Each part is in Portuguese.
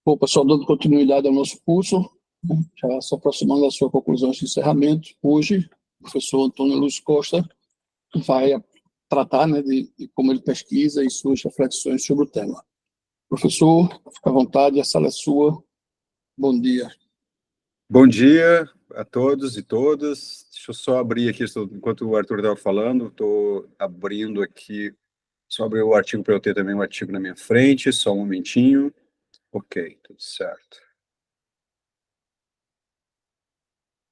Bom, pessoal, dando continuidade ao nosso curso, já se aproximando da sua conclusão de encerramento, hoje o professor Antônio Luz Costa vai tratar, né, de como ele pesquisa e suas reflexões sobre o tema. Professor, fique à vontade, a sala é sua. Bom dia. Bom dia a todos e todas. Deixa eu só abrir aqui, enquanto o Arthur estava falando, estou abrindo aqui, só abrir o artigo para eu ter também o artigo na minha frente, só um momentinho. Ok, tudo certo.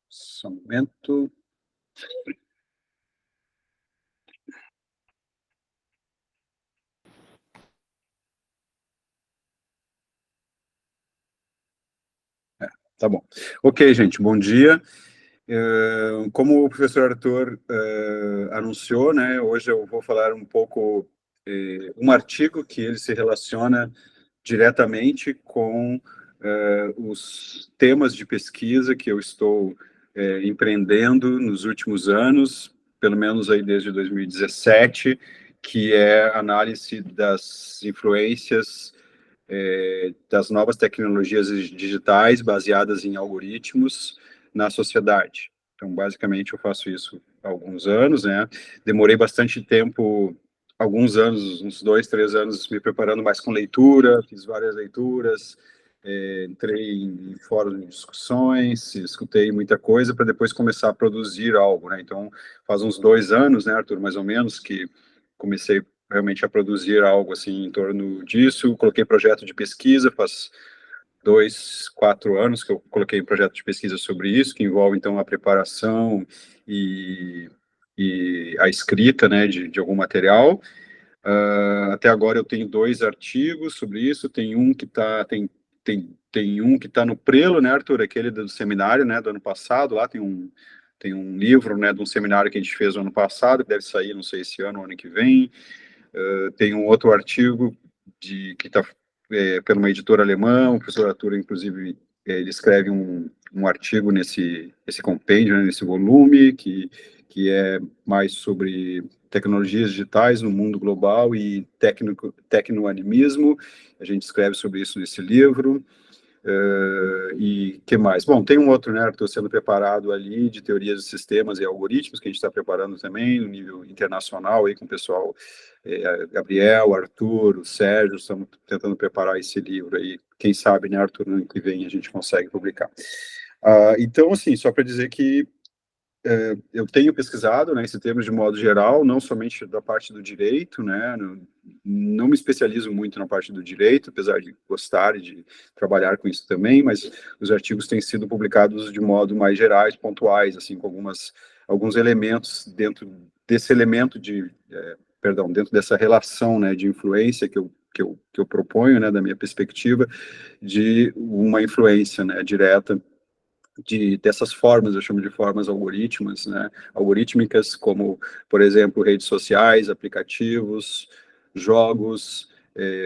Só um momento. Tá bom. Ok, gente, bom dia. Como o professor Arthur anunciou, né, hoje eu vou falar um pouco, um artigo que ele se relaciona diretamente com os temas de pesquisa que eu estou empreendendo nos últimos anos, pelo menos aí desde 2017, que é a análise das influências das novas tecnologias digitais baseadas em algoritmos na sociedade. Então, basicamente, eu faço isso há alguns anos, né? Demorei bastante tempo, alguns anos, uns 2, 3 anos, me preparando mais com leitura, fiz várias leituras, entrei em fóruns de discussões, escutei muita coisa para depois começar a produzir algo, né? Então, faz uns 2 anos, né, Arthur, mais ou menos, que comecei realmente a produzir algo assim em torno disso. Coloquei projeto de pesquisa, faz 2, 4 anos que eu coloquei um projeto de pesquisa sobre isso, que envolve então a preparação e a escrita, né, de algum material. Até agora eu tenho 2 artigos sobre isso, tem um que tem um que está no prelo, né, Arthur, aquele do seminário, né, do ano passado, lá tem um livro, né, de um seminário que a gente fez no ano passado, que deve sair, não sei, esse ano ou ano que vem. Tem um outro artigo que está por uma editora alemã, o professor Arthur, inclusive, ele escreve um artigo nesse compêndio, né, nesse volume, que é mais sobre tecnologias digitais no mundo global e tecnoanimismo. A gente escreve sobre isso nesse livro. E que mais? Bom, tem um outro, né, estou sendo preparado ali de teorias de sistemas e algoritmos, que a gente está preparando também no nível internacional, aí com o pessoal, Gabriel, Arthur, o Sérgio, estamos tentando preparar esse livro aí, quem sabe, né, Arthur, no ano que vem a gente consegue publicar. Então, assim, só para dizer que eu tenho pesquisado, né, esse tema de modo geral, não somente da parte do direito, né, não me especializo muito na parte do direito, apesar de gostar de trabalhar com isso também, mas os artigos têm sido publicados de modo mais gerais, pontuais, assim, com alguns elementos dentro desse elemento dentro dessa relação, né, de influência que eu proponho, né, da minha perspectiva, de uma influência, né, direta dessas formas, eu chamo de formas algorítmicas, né, algorítmicas, como, por exemplo, redes sociais, aplicativos, jogos,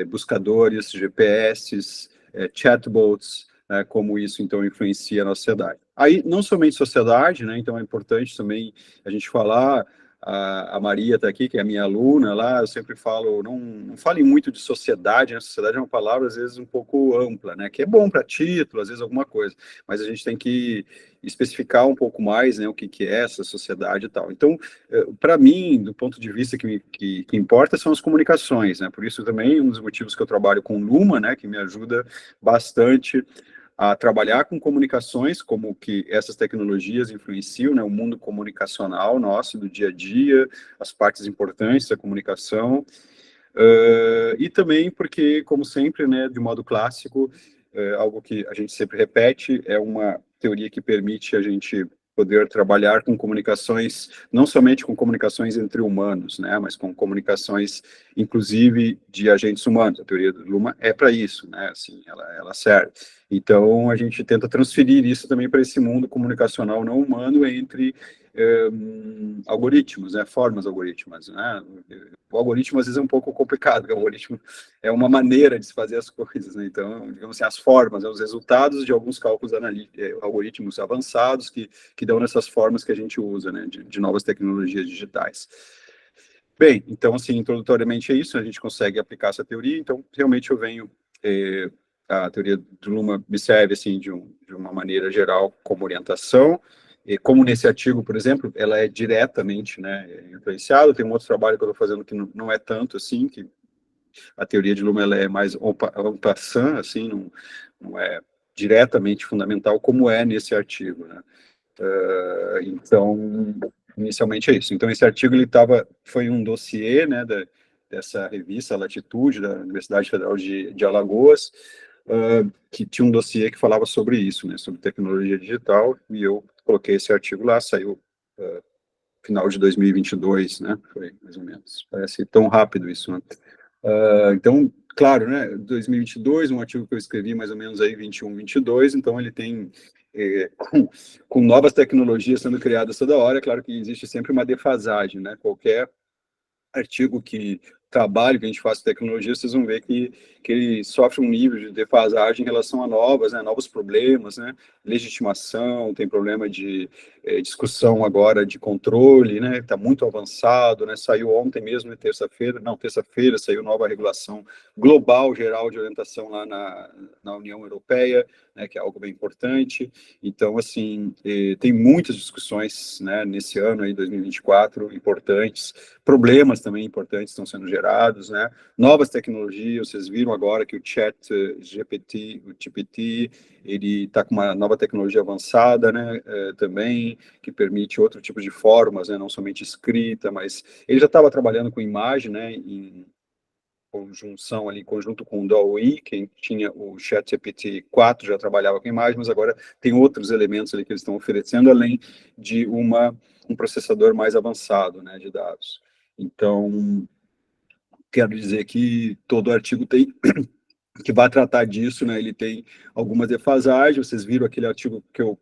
buscadores, GPS, chatbots, como isso, então, influencia na sociedade. Aí, não somente sociedade, né, então é importante também a gente falar, a Maria está aqui, que é a minha aluna lá, eu sempre falo, não falem muito de sociedade, né, sociedade é uma palavra, às vezes, um pouco ampla, né, que é bom para título, às vezes alguma coisa, mas a gente tem que especificar um pouco mais, né, o que é essa sociedade e tal. Então, para mim, do ponto de vista que importa, são as comunicações, né, por isso também um dos motivos que eu trabalho com Luma, né, que me ajuda bastante a trabalhar com comunicações, como que essas tecnologias influenciam, né, o mundo comunicacional nosso, do dia a dia, as partes importantes da comunicação, e também porque, como sempre, né, de modo clássico, algo que a gente sempre repete, é uma teoria que permite a gente poder trabalhar com comunicações, não somente com comunicações entre humanos, né, mas com comunicações, inclusive, de agentes humanos. A teoria do Luhmann é para isso, né, assim, ela serve. Então, a gente tenta transferir isso também para esse mundo comunicacional não humano entre algoritmos, né, formas algorítmicas, né. O algoritmo, às vezes, é um pouco complicado, porque o algoritmo é uma maneira de se fazer as coisas, né, então, digamos assim, as formas, né, os resultados de alguns cálculos algoritmos avançados que dão nessas formas que a gente usa, né, de novas tecnologias digitais. Bem, então, assim, introdutoriamente é isso, a gente consegue aplicar essa teoria, então, realmente eu venho a teoria do Luhmann me serve, assim, de uma maneira geral, como orientação, e como nesse artigo, por exemplo, ela é diretamente, né, influenciada. Tem um outro trabalho que eu estou fazendo que não é tanto assim, que a teoria de Luhmann ela é mais en passant, assim, não é diretamente fundamental, como é nesse artigo, né. Então, inicialmente é isso. Então, esse artigo foi um dossiê, né, dessa revista Latitude, da Universidade Federal de Alagoas, que tinha um dossiê que falava sobre isso, né, sobre tecnologia digital, e eu coloquei esse artigo lá, saiu final de 2022, né, foi mais ou menos. Parece tão rápido isso, né. Então, claro, né, 2022, um artigo que eu escrevi mais ou menos aí 21, 22, então ele tem, com novas tecnologias sendo criadas toda hora, é claro que existe sempre uma defasagem, né, qualquer artigo trabalho que a gente faz com tecnologia, vocês vão ver que ele sofre um nível de defasagem em relação a novos problemas, né, legitimação, tem problema de discussão agora de controle, né, está muito avançado, né, saiu ontem mesmo, terça-feira, saiu nova regulação global geral de orientação lá na União Europeia, né, que é algo bem importante. Então, assim, tem muitas discussões, né, nesse ano aí, 2024, importantes, problemas também importantes estão sendo gerados, né? Novas tecnologias, vocês viram agora que o GPT, ele está com uma nova tecnologia avançada, né? Também, que permite outro tipo de formas, né? Não somente escrita, mas ele já estava trabalhando com imagem, né? Em conjunção ali, conjunto com o DALL-E, quem tinha o ChatGPT-4 já trabalhava com imagem, mas agora tem outros elementos ali que eles estão oferecendo, além de um processador mais avançado, né, de dados. Então, quero dizer que todo artigo que vai tratar disso, né, ele tem algumas defasagens. Vocês viram aquele artigo que eu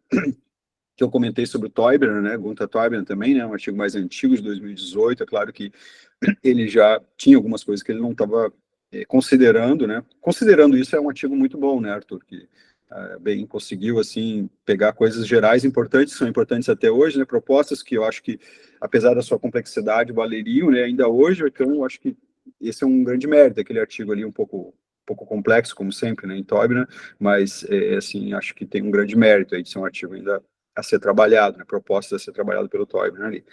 comentei sobre o Teuber, né, Gunther Teuber também, né, um artigo mais antigo, de 2018, é claro que ele já tinha algumas coisas que ele não estava considerando, né, considerando isso é um artigo muito bom, né, Arthur, que bem conseguiu, assim, pegar coisas gerais importantes, são importantes até hoje, né, propostas que eu acho que, apesar da sua complexidade, valeriam, né, ainda hoje, então eu acho que esse é um grande mérito, aquele artigo ali um pouco complexo, como sempre, né, em Teuber, né, mas, assim, acho que tem um grande mérito aí de ser um artigo ainda a ser trabalhado, né, propostas a ser trabalhado pelo Teuber, né, ali.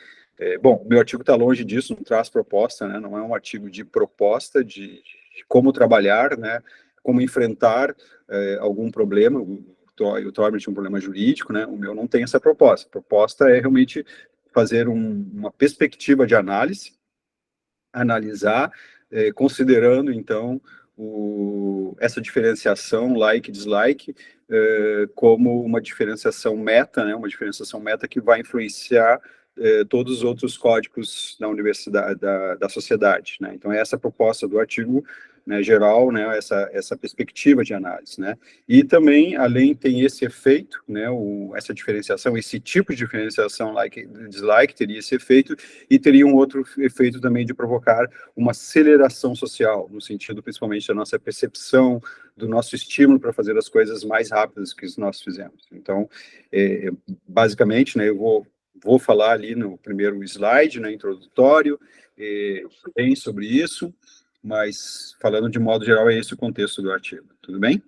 Bom, o meu artigo está longe disso, não traz proposta, né, não é um artigo de proposta de como trabalhar, né, como enfrentar algum problema. O Teuber tinha um problema jurídico, né, o meu não tem essa proposta. A proposta é realmente fazer uma perspectiva de análise, analisar, considerando, então, essa diferenciação like e dislike como uma diferenciação meta, né, uma diferenciação meta que vai influenciar todos os outros códigos da universidade, da sociedade, né? Então, essa é a proposta do artigo, né, geral, né, essa perspectiva de análise, né? E também, além, tem esse efeito, né, essa diferenciação, esse tipo de diferenciação like dislike teria esse efeito, e teria um outro efeito também de provocar uma aceleração social, no sentido principalmente da nossa percepção, do nosso estímulo para fazer as coisas mais rápidas que nós fizemos. Então, basicamente, né, eu vou falar ali no primeiro slide, né, introdutório, bem sobre isso, mas falando de modo geral, é esse o contexto do artigo. Tudo bem?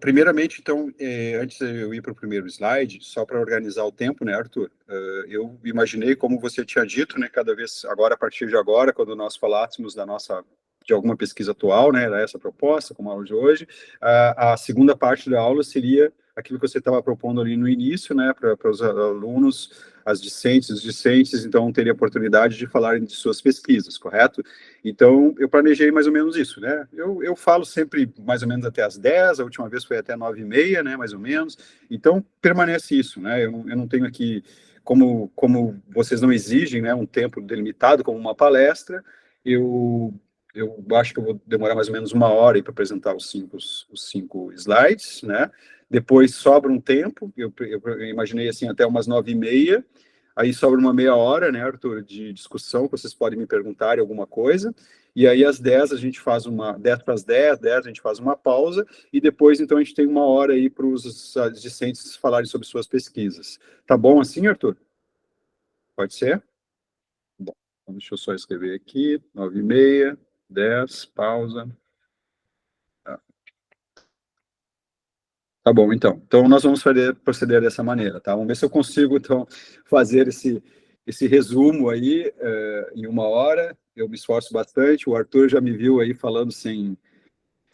Primeiramente, então, antes de eu ir para o primeiro slide, só para organizar o tempo, né, Arthur? Eu imaginei, como você tinha dito, né, cada vez agora, a partir de agora, quando nós falássemos de alguma pesquisa atual, né, era essa a proposta, como a aula de hoje, a segunda parte da aula seria aquilo que você estava propondo ali no início, né, para os alunos, os discentes, então, terem a oportunidade de falarem de suas pesquisas, correto? Então, eu planejei mais ou menos isso, né? Eu falo sempre mais ou menos até as 10, a última vez foi até 9h30, né, mais ou menos. Então, permanece isso, né? Eu não tenho aqui, como vocês não exigem, né, um tempo delimitado, como uma palestra, eu acho que eu vou demorar mais ou menos 1 hora para apresentar os cinco slides, né? Depois sobra um tempo, eu imaginei assim até umas 9h30, aí sobra uma meia hora, né, Arthur, de discussão, que vocês podem me perguntar alguma coisa, e aí às 10 a gente faz 10 para as 10 a gente faz uma pausa, e depois, então, a gente tem 1 hora aí para os discentes falarem sobre suas pesquisas. Tá bom assim, Arthur? Pode ser? Bom, então deixa eu só escrever aqui, 9h30, 10, pausa. Tá bom, então. Então, nós vamos proceder dessa maneira, tá? Vamos ver se eu consigo, então, fazer esse resumo aí em 1 hora. Eu me esforço bastante. O Arthur já me viu aí falando sem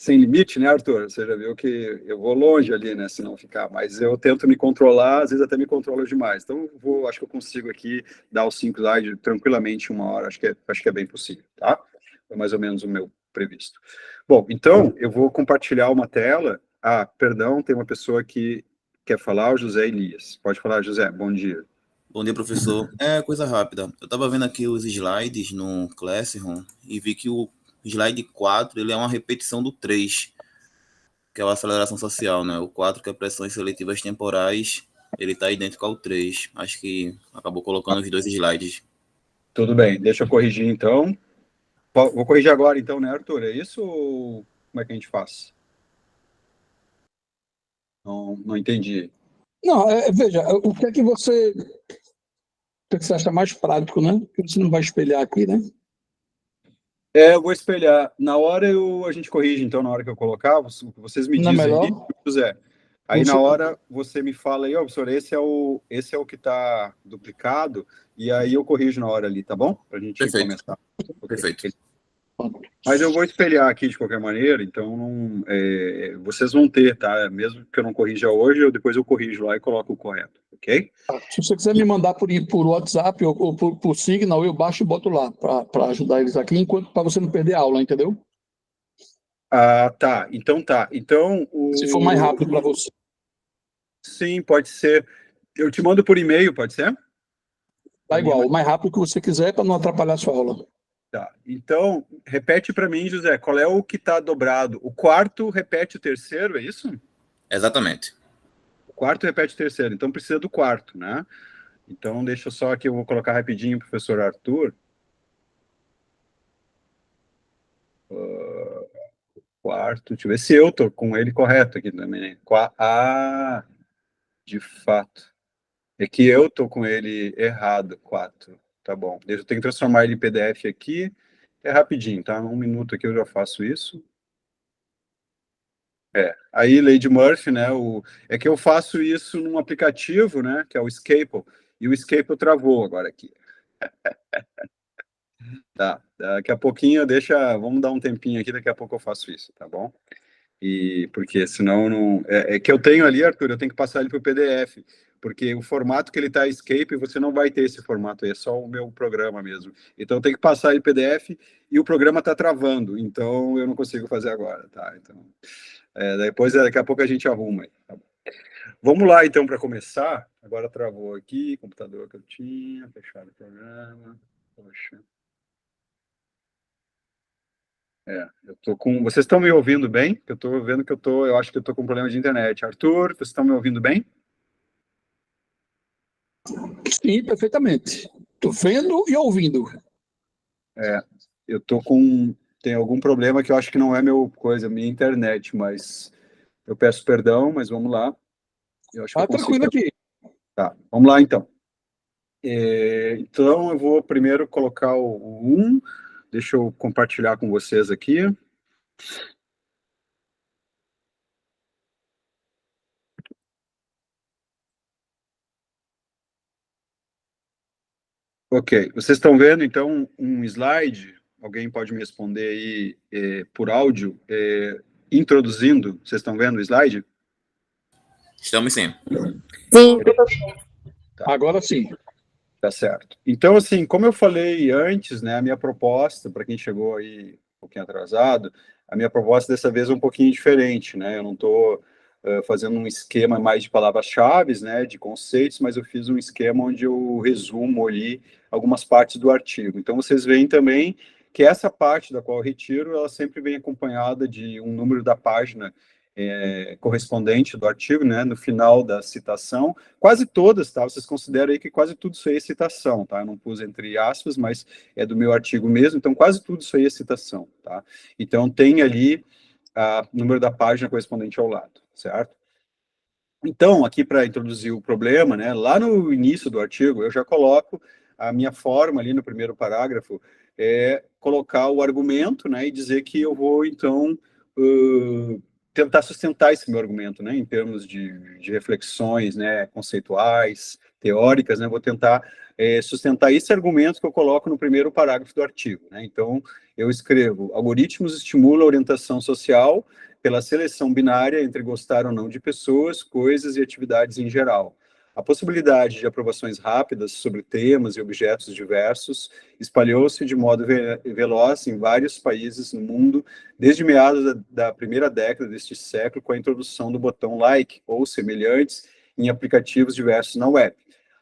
limite, né, Arthur? Você já viu que eu vou longe ali, né, se não ficar. Mas eu tento me controlar, às vezes até me controlo demais. Então, acho que eu consigo aqui dar os 5 slides tranquilamente em 1 hora. Acho que é bem possível, tá? Foi mais ou menos o meu previsto. Bom, então, eu vou compartilhar uma tela. Ah, perdão, tem uma pessoa que quer falar, o José Elias. Pode falar, José. Bom dia. Bom dia, professor. É coisa rápida. Eu estava vendo aqui os slides no Classroom e vi que o slide 4 ele é uma repetição do 3, que é a aceleração social, né? O 4, que é pressões seletivas temporais, ele está idêntico ao 3. Acho que acabou colocando os 2 slides. Tudo bem, deixa eu corrigir então. Vou corrigir agora então, né, Arthur? É isso ou como é que a gente faz? Não entendi. Não, veja, o que é que você acha mais prático, né? Porque você não vai espelhar aqui, né? Eu vou espelhar. Na hora a gente corrige, então, na hora que eu colocar, vocês me Não é dizem, melhor? José. Aí na hora você me fala aí, ó, professor, esse é o que está duplicado, e aí eu corrijo na hora ali, tá bom? Para a gente começar. Perfeito. Mas eu vou espelhar aqui de qualquer maneira, então vocês vão ter, tá? Mesmo que eu não corrija hoje, depois eu corrijo lá e coloco o correto, ok? Se você quiser me mandar por WhatsApp ou por Signal, eu baixo e boto lá para ajudar eles aqui, para você não perder a aula, entendeu? Ah, tá. Então tá. Então se for mais rápido para você. Sim, pode ser. Eu te mando por e-mail, pode ser? Tá igual, o mais rápido que você quiser para não atrapalhar a sua aula. Tá. Então, repete para mim, José, qual é o que está dobrado? O quarto repete o terceiro, é isso? Exatamente. O quarto repete o terceiro, então precisa do quarto, né? Então, deixa só aqui, eu vou colocar rapidinho, professor Arthur. Quarto, deixa eu ver se eu tô com ele correto aqui também. De fato. É que eu tô com ele errado, 4. Tá bom. Eu tenho que transformar ele em PDF aqui. É rapidinho, tá? 1 minuto aqui eu já faço isso. Aí, Lady Murphy, né? É que eu faço isso num aplicativo, né? Que é o Scapel. E o Scapel travou agora aqui. Tá. Daqui a pouquinho, vamos dar um tempinho aqui, daqui a pouco eu faço isso, tá bom? Porque senão não. É que eu tenho ali, Arthur, eu tenho que passar ele para o PDF. Porque o formato que ele está Escape, você não vai ter esse formato aí, é só o meu programa mesmo. Então, tem que passar ele PDF e o programa está travando, então eu não consigo fazer agora, tá? Então, daqui a pouco a gente arruma aí, tá bom? Vamos lá, então, para começar. Agora travou aqui, computador que eu tinha, fechado o programa. Poxa. Eu tô com. Vocês estão me ouvindo bem? Eu estou vendo que eu acho que eu estou com problema de internet. Arthur, vocês estão me ouvindo bem? Sim, perfeitamente. Estou vendo e ouvindo. Eu tô com. Tem algum problema que eu acho que não é minha internet, mas eu peço perdão, mas vamos lá. Eu acho que eu consigo. Tranquilo aqui. Tá, vamos lá então. Então eu vou primeiro colocar o 1. Deixa eu compartilhar com vocês aqui. Ok, vocês estão vendo então um slide? Alguém pode me responder aí por áudio, introduzindo? Vocês estão vendo o slide? Estamos sim. Sim. Tá. Agora sim. Tá certo. Então, assim, como eu falei antes, né, a minha proposta, para quem chegou aí um pouquinho atrasado, a minha proposta dessa vez é um pouquinho diferente, né? Eu não estou fazendo um esquema mais de palavras-chave, né, de conceitos, mas eu fiz um esquema onde eu resumo ali algumas partes do artigo. Então, vocês veem também que essa parte da qual eu retiro, ela sempre vem acompanhada de um número da página correspondente do artigo, né, no final da citação, quase todas, tá, vocês consideram aí que quase tudo isso aí é citação, tá, eu não pus entre aspas, mas é do meu artigo mesmo, então quase tudo isso aí é citação, tá, então tem ali o número da página correspondente ao lado, certo? Então, aqui para introduzir o problema, né, lá no início do artigo, eu já coloco a minha forma ali no primeiro parágrafo, colocar o argumento, né, e dizer que eu vou, então, tentar sustentar esse meu argumento, né, em termos de reflexões, né, conceituais, teóricas, né, vou tentar sustentar esse argumento que eu coloco no primeiro parágrafo do artigo, né. Então, eu escrevo: algoritmos estimulam a orientação social pela seleção binária entre gostar ou não de pessoas, coisas e atividades em geral. A possibilidade de aprovações rápidas sobre temas e objetos diversos espalhou-se de modo veloz em vários países no mundo, desde meados da primeira década deste século, com a introdução do botão like ou semelhantes em aplicativos diversos na web.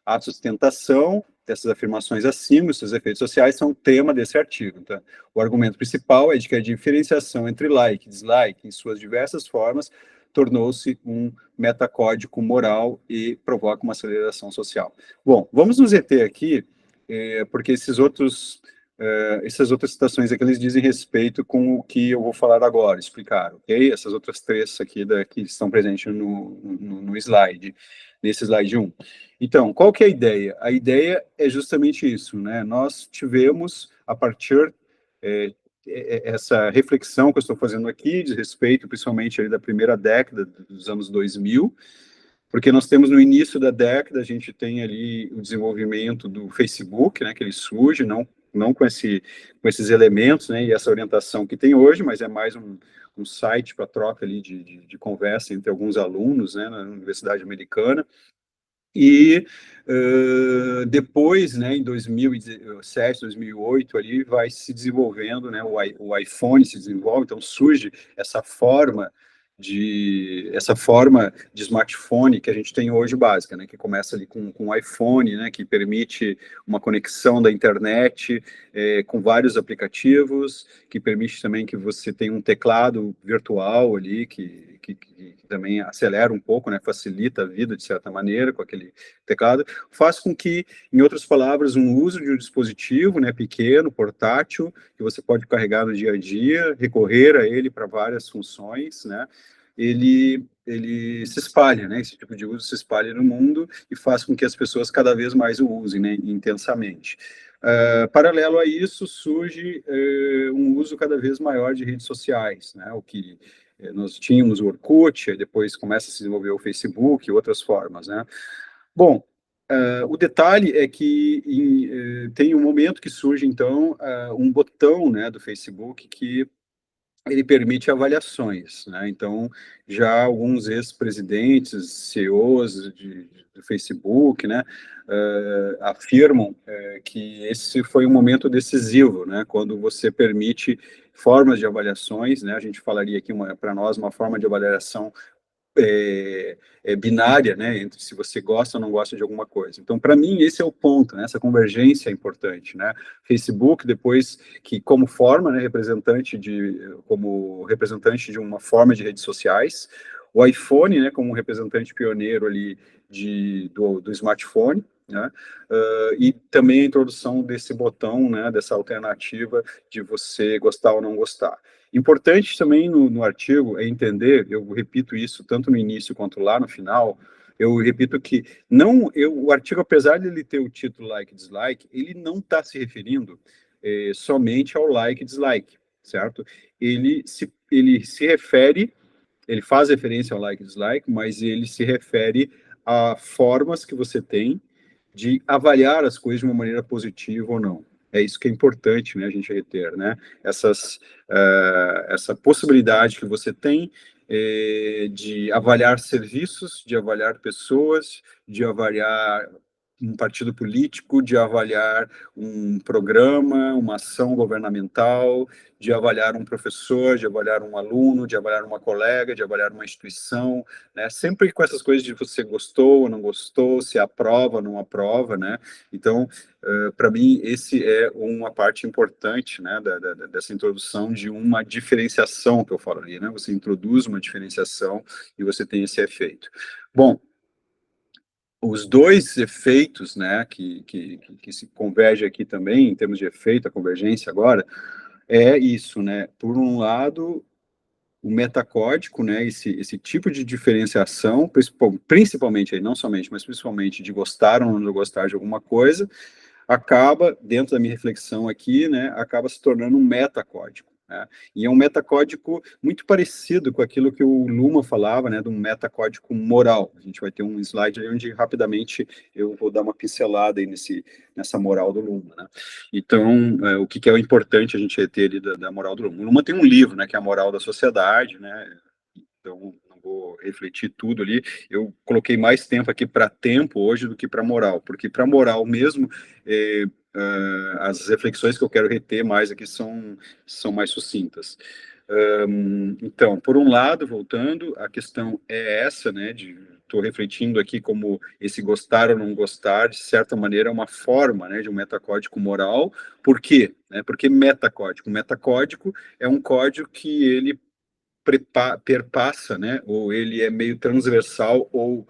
A sustentação dessas afirmações acima e seus efeitos sociais são o tema desse artigo. Tá? O argumento principal é de que a diferenciação entre like e dislike, em suas diversas formas, tornou-se um metacódigo moral e provoca uma aceleração social. Bom, vamos nos deter aqui, porque essas outras citações aqui, eles dizem respeito com o que eu vou falar agora, explicar, ok? Essas outras três aqui que estão presentes no slide, nesse slide 1. Então, qual que é a ideia? A ideia é justamente isso, né? Nós tivemos, a partir essa reflexão que eu estou fazendo aqui, de respeito principalmente ali da primeira década dos anos 2000, porque nós temos no início da década, a gente tem ali o desenvolvimento do Facebook, né, que ele surge, não com esses elementos, né, e essa orientação que tem hoje, mas é mais um site para troca ali de conversa entre alguns alunos, né, na Universidade Americana. E depois, né, em 2007, 2008, ali vai se desenvolvendo, né, o iPhone se desenvolve, então surge essa forma de smartphone que a gente tem hoje básica, né, que começa ali com o iPhone, né, que permite uma conexão da internet com vários aplicativos, que permite também que você tenha um teclado virtual ali, que também acelera um pouco, né, facilita a vida de certa maneira com aquele teclado, faz com que, em outras palavras, um uso de um dispositivo, né, pequeno, portátil, que você pode carregar no dia a dia, recorrer a ele para várias funções, né, ele se espalha, né, esse tipo de uso se espalha no mundo e faz com que as pessoas cada vez mais o usem, né, intensamente. Paralelo a isso, surge um uso cada vez maior de redes sociais, né, o que nós tínhamos o Orkut, depois começa a se desenvolver o Facebook e outras formas, né. Bom, o detalhe é que tem um momento que surge, então, um botão, né, do Facebook que ele permite avaliações, né? Então, já alguns ex-presidentes, CEOs do Facebook, né, afirmam que esse foi um momento decisivo, né, quando você permite formas de avaliações, né, a gente falaria aqui, para nós, uma forma de avaliação binária, né, entre se você gosta ou não gosta de alguma coisa. Então, para mim, esse é o ponto, né, essa convergência é importante, né. Facebook, depois que, como forma, né, como representante de uma forma de redes sociais, o iPhone, né, como representante pioneiro ali do smartphone, né, e também a introdução desse botão, né, dessa alternativa de você gostar ou não gostar. Importante também no artigo é entender, eu repito isso tanto no início quanto lá no final, eu repito que o artigo, apesar de ele ter o título like e dislike, ele não está se referindo somente ao like e dislike, certo? Ele se refere, ele faz referência ao like e dislike, mas ele se refere a formas que você tem de avaliar as coisas de uma maneira positiva ou não. É isso que é importante, né, a gente reter, né, essa possibilidade que você tem de avaliar serviços, de avaliar pessoas, de avaliar um partido político, de avaliar um programa, uma ação governamental, de avaliar um professor, de avaliar um aluno, de avaliar uma colega, de avaliar uma instituição, né? Sempre com essas coisas de você gostou ou não gostou, se aprova ou não aprova, né? Então, para mim, esse é uma parte importante, né, dessa introdução de uma diferenciação que eu falo ali, né? Você introduz uma diferenciação e você tem esse efeito. Bom, os dois efeitos, né, que se converge aqui também, em termos de efeito, a convergência agora, é isso, né, por um lado, o metacódigo, né, esse tipo de diferenciação, principalmente, não somente, mas principalmente de gostar ou não gostar de alguma coisa, acaba, dentro da minha reflexão aqui, né, acaba se tornando um metacódigo. né? E é um metacódigo muito parecido com aquilo que o Luhmann falava, né, de um metacódigo moral. A gente vai ter um slide aí onde rapidamente eu vou dar uma pincelada aí nessa moral do Luhmann, né? Então, o que é o importante a gente ter ali da moral do Luhmann? O Luhmann tem um livro, né, que é a Moral da Sociedade, né? Então, não vou refletir tudo ali. Eu coloquei mais tempo aqui para tempo hoje do que para moral, porque para moral mesmo, as reflexões que eu quero reter mais aqui são mais sucintas. Então, por um lado, voltando, a questão é essa, né, estou refletindo aqui como esse gostar ou não gostar, de certa maneira, é uma forma, né, de um metacódigo moral. Por quê? Porque metacódigo. Metacódigo é um código que ele perpassa, né, ou ele é meio transversal ou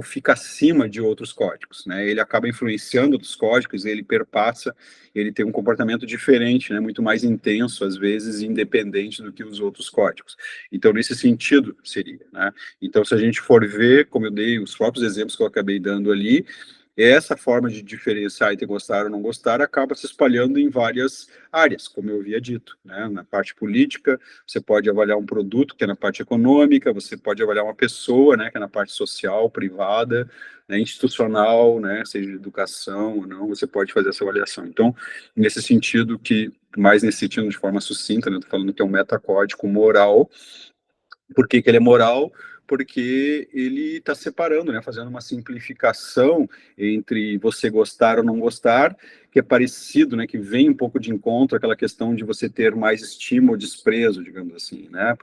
fica acima de outros códigos, né, ele acaba influenciando outros códigos, ele perpassa, ele tem um comportamento diferente, né, muito mais intenso, às vezes, independente do que os outros códigos. Então, nesse sentido, seria, né, então, se a gente for ver, como eu dei os próprios exemplos que eu acabei dando ali, essa forma de diferenciar entre gostar ou não gostar acaba se espalhando em várias áreas, como eu havia dito, né? Na parte política, você pode avaliar um produto, que é na parte econômica, você pode avaliar uma pessoa, né, que é na parte social, privada, né, institucional, né, seja educação ou não, você pode fazer essa avaliação. Então, nesse sentido, mais nesse sentido de forma sucinta, né, estou falando que é um metacódigo moral. Por que ele é moral? Porque ele está separando, né, fazendo uma simplificação entre você gostar ou não gostar, que é parecido, né, que vem um pouco de encontro àquela questão de você ter mais estima ou desprezo, digamos assim, né,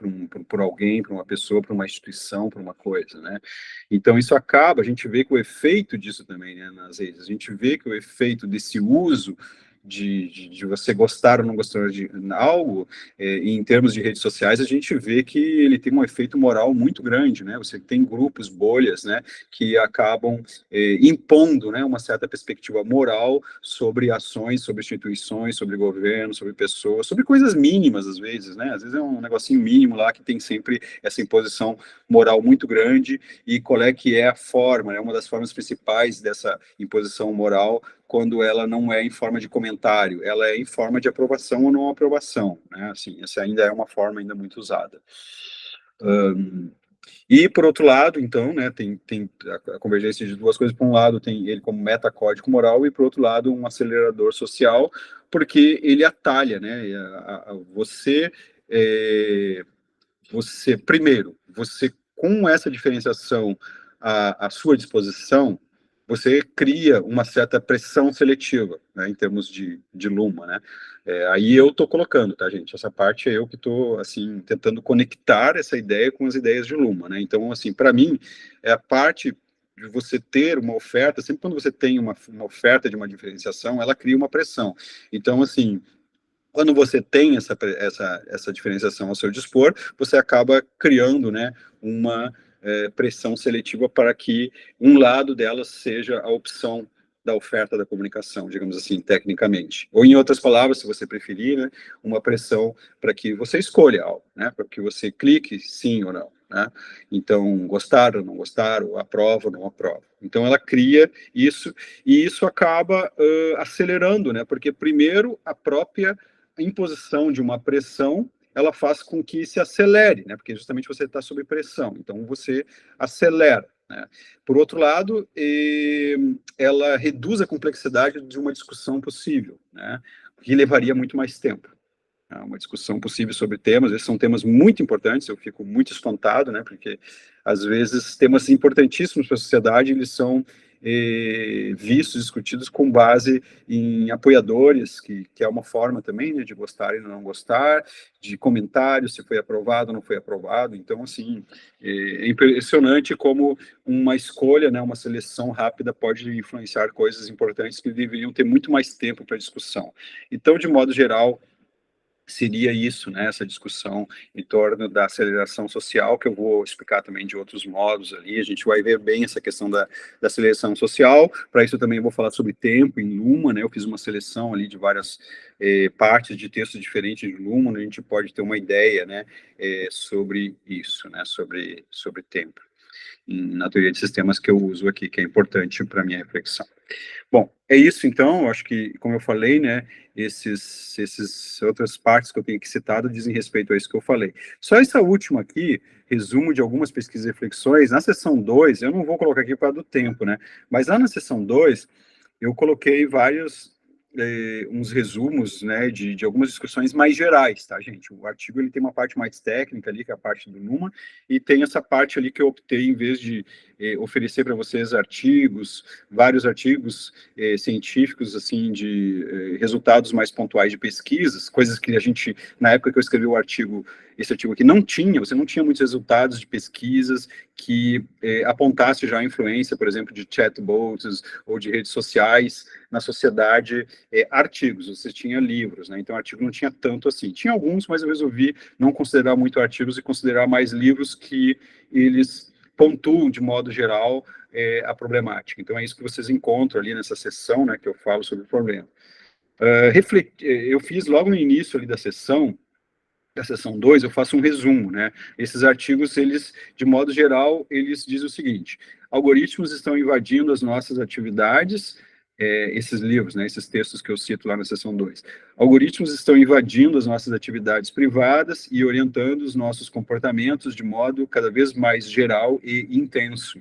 por alguém, por uma pessoa, por uma instituição, por uma coisa, né. Então, isso acaba, a gente vê que o efeito disso também, né, nas redes, a gente vê que o efeito desse uso de você gostar ou não gostar de algo, em termos de redes sociais, a gente vê que ele tem um efeito moral muito grande, né? Você tem grupos, bolhas, né, que acabam impondo, né, uma certa perspectiva moral sobre ações, sobre instituições, sobre governo, sobre pessoas, sobre coisas mínimas, às vezes, né? Às vezes é um negocinho mínimo lá que tem sempre essa imposição moral muito grande. E qual é que é a forma, né? Uma das formas principais dessa imposição moral, quando ela não é em forma de comentário, ela é em forma de aprovação ou não aprovação, né? Assim, essa ainda é uma forma ainda muito usada. E, por outro lado, então, né, tem a convergência de duas coisas. Por um lado, tem ele como metacódigo moral, e, por outro lado, um acelerador social, porque ele atalha, né, você, primeiro, você, com essa diferenciação à sua disposição, você cria uma certa pressão seletiva, né, em termos de Luhmann, né? Aí eu estou colocando, tá, gente? Essa parte é eu que estou, assim, tentando conectar essa ideia com as ideias de Luhmann, né? Então, assim, para mim, é a parte de você ter uma oferta, sempre quando você tem uma oferta de uma diferenciação, ela cria uma pressão. Então, assim, quando você tem essa diferenciação ao seu dispor, você acaba criando, né, uma pressão seletiva para que um lado dela seja a opção da oferta da comunicação, digamos assim, tecnicamente. Ou, em outras palavras, se você preferir, né, uma pressão para que você escolha algo, né, para que você clique sim ou não, né? Então, gostar ou não gostar, ou aprova ou não aprova. Então, ela cria isso, e isso acaba acelerando, né, porque, primeiro, a própria imposição de uma pressão, ela faz com que se acelere, né? Porque justamente você está sob pressão, então você acelera, né? Por outro lado, ela reduz a complexidade de uma discussão possível, né? Que levaria muito mais tempo. Uma discussão possível sobre temas, esses são temas muito importantes, eu fico muito espantado, né? Porque às vezes temas importantíssimos para a sociedade, eles são vistos, discutidos com base em apoiadores, que é uma forma também, né, de gostar e não gostar, de comentários, se foi aprovado ou não foi aprovado. Então, assim, é impressionante como uma escolha, né, uma seleção rápida pode influenciar coisas importantes que deveriam ter muito mais tempo para discussão. Então, de modo geral, seria isso, né, essa discussão em torno da aceleração social, que eu vou explicar também de outros modos ali. A gente vai ver bem essa questão da aceleração social. Para isso também eu vou falar sobre tempo em Luhmann, né? Eu fiz uma seleção ali de várias partes de textos diferentes de Luhmann, a gente pode ter uma ideia, né, sobre isso, né, sobre tempo, na teoria de sistemas que eu uso aqui, que é importante para a minha reflexão. Bom, é isso então, eu acho que, como eu falei, né, esses outras partes que eu tenho aqui citado dizem respeito a isso que eu falei. Só essa última aqui, resumo de algumas pesquisas e reflexões, na seção 2, eu não vou colocar aqui por causa do tempo, né, mas lá na seção 2, eu coloquei uns resumos, né, de algumas discussões mais gerais, tá, gente? O artigo, ele tem uma parte mais técnica ali, que é a parte do Numa, e tem essa parte ali que eu optei, em vez de oferecer para vocês vários artigos científicos, assim, de resultados mais pontuais de pesquisas, coisas que a gente, na época que eu escrevi esse artigo aqui, você não tinha muitos resultados de pesquisas que apontasse já a influência, por exemplo, de chatbots ou de redes sociais na sociedade, artigos, você tinha livros, né? Então, artigo não tinha tanto assim. Tinha alguns, mas eu resolvi não considerar muito artigos e considerar mais livros que eles pontuam, de modo geral, a problemática. Então, é isso que vocês encontram ali nessa sessão, né, que eu falo sobre o problema. Eu fiz logo no início ali da sessão 2, eu faço um resumo, né? Esses artigos, eles, de modo geral, eles dizem o seguinte: algoritmos estão invadindo as nossas atividades, esses livros, né, esses textos que eu cito lá na seção 2. Algoritmos estão invadindo as nossas atividades privadas e orientando os nossos comportamentos de modo cada vez mais geral e intenso.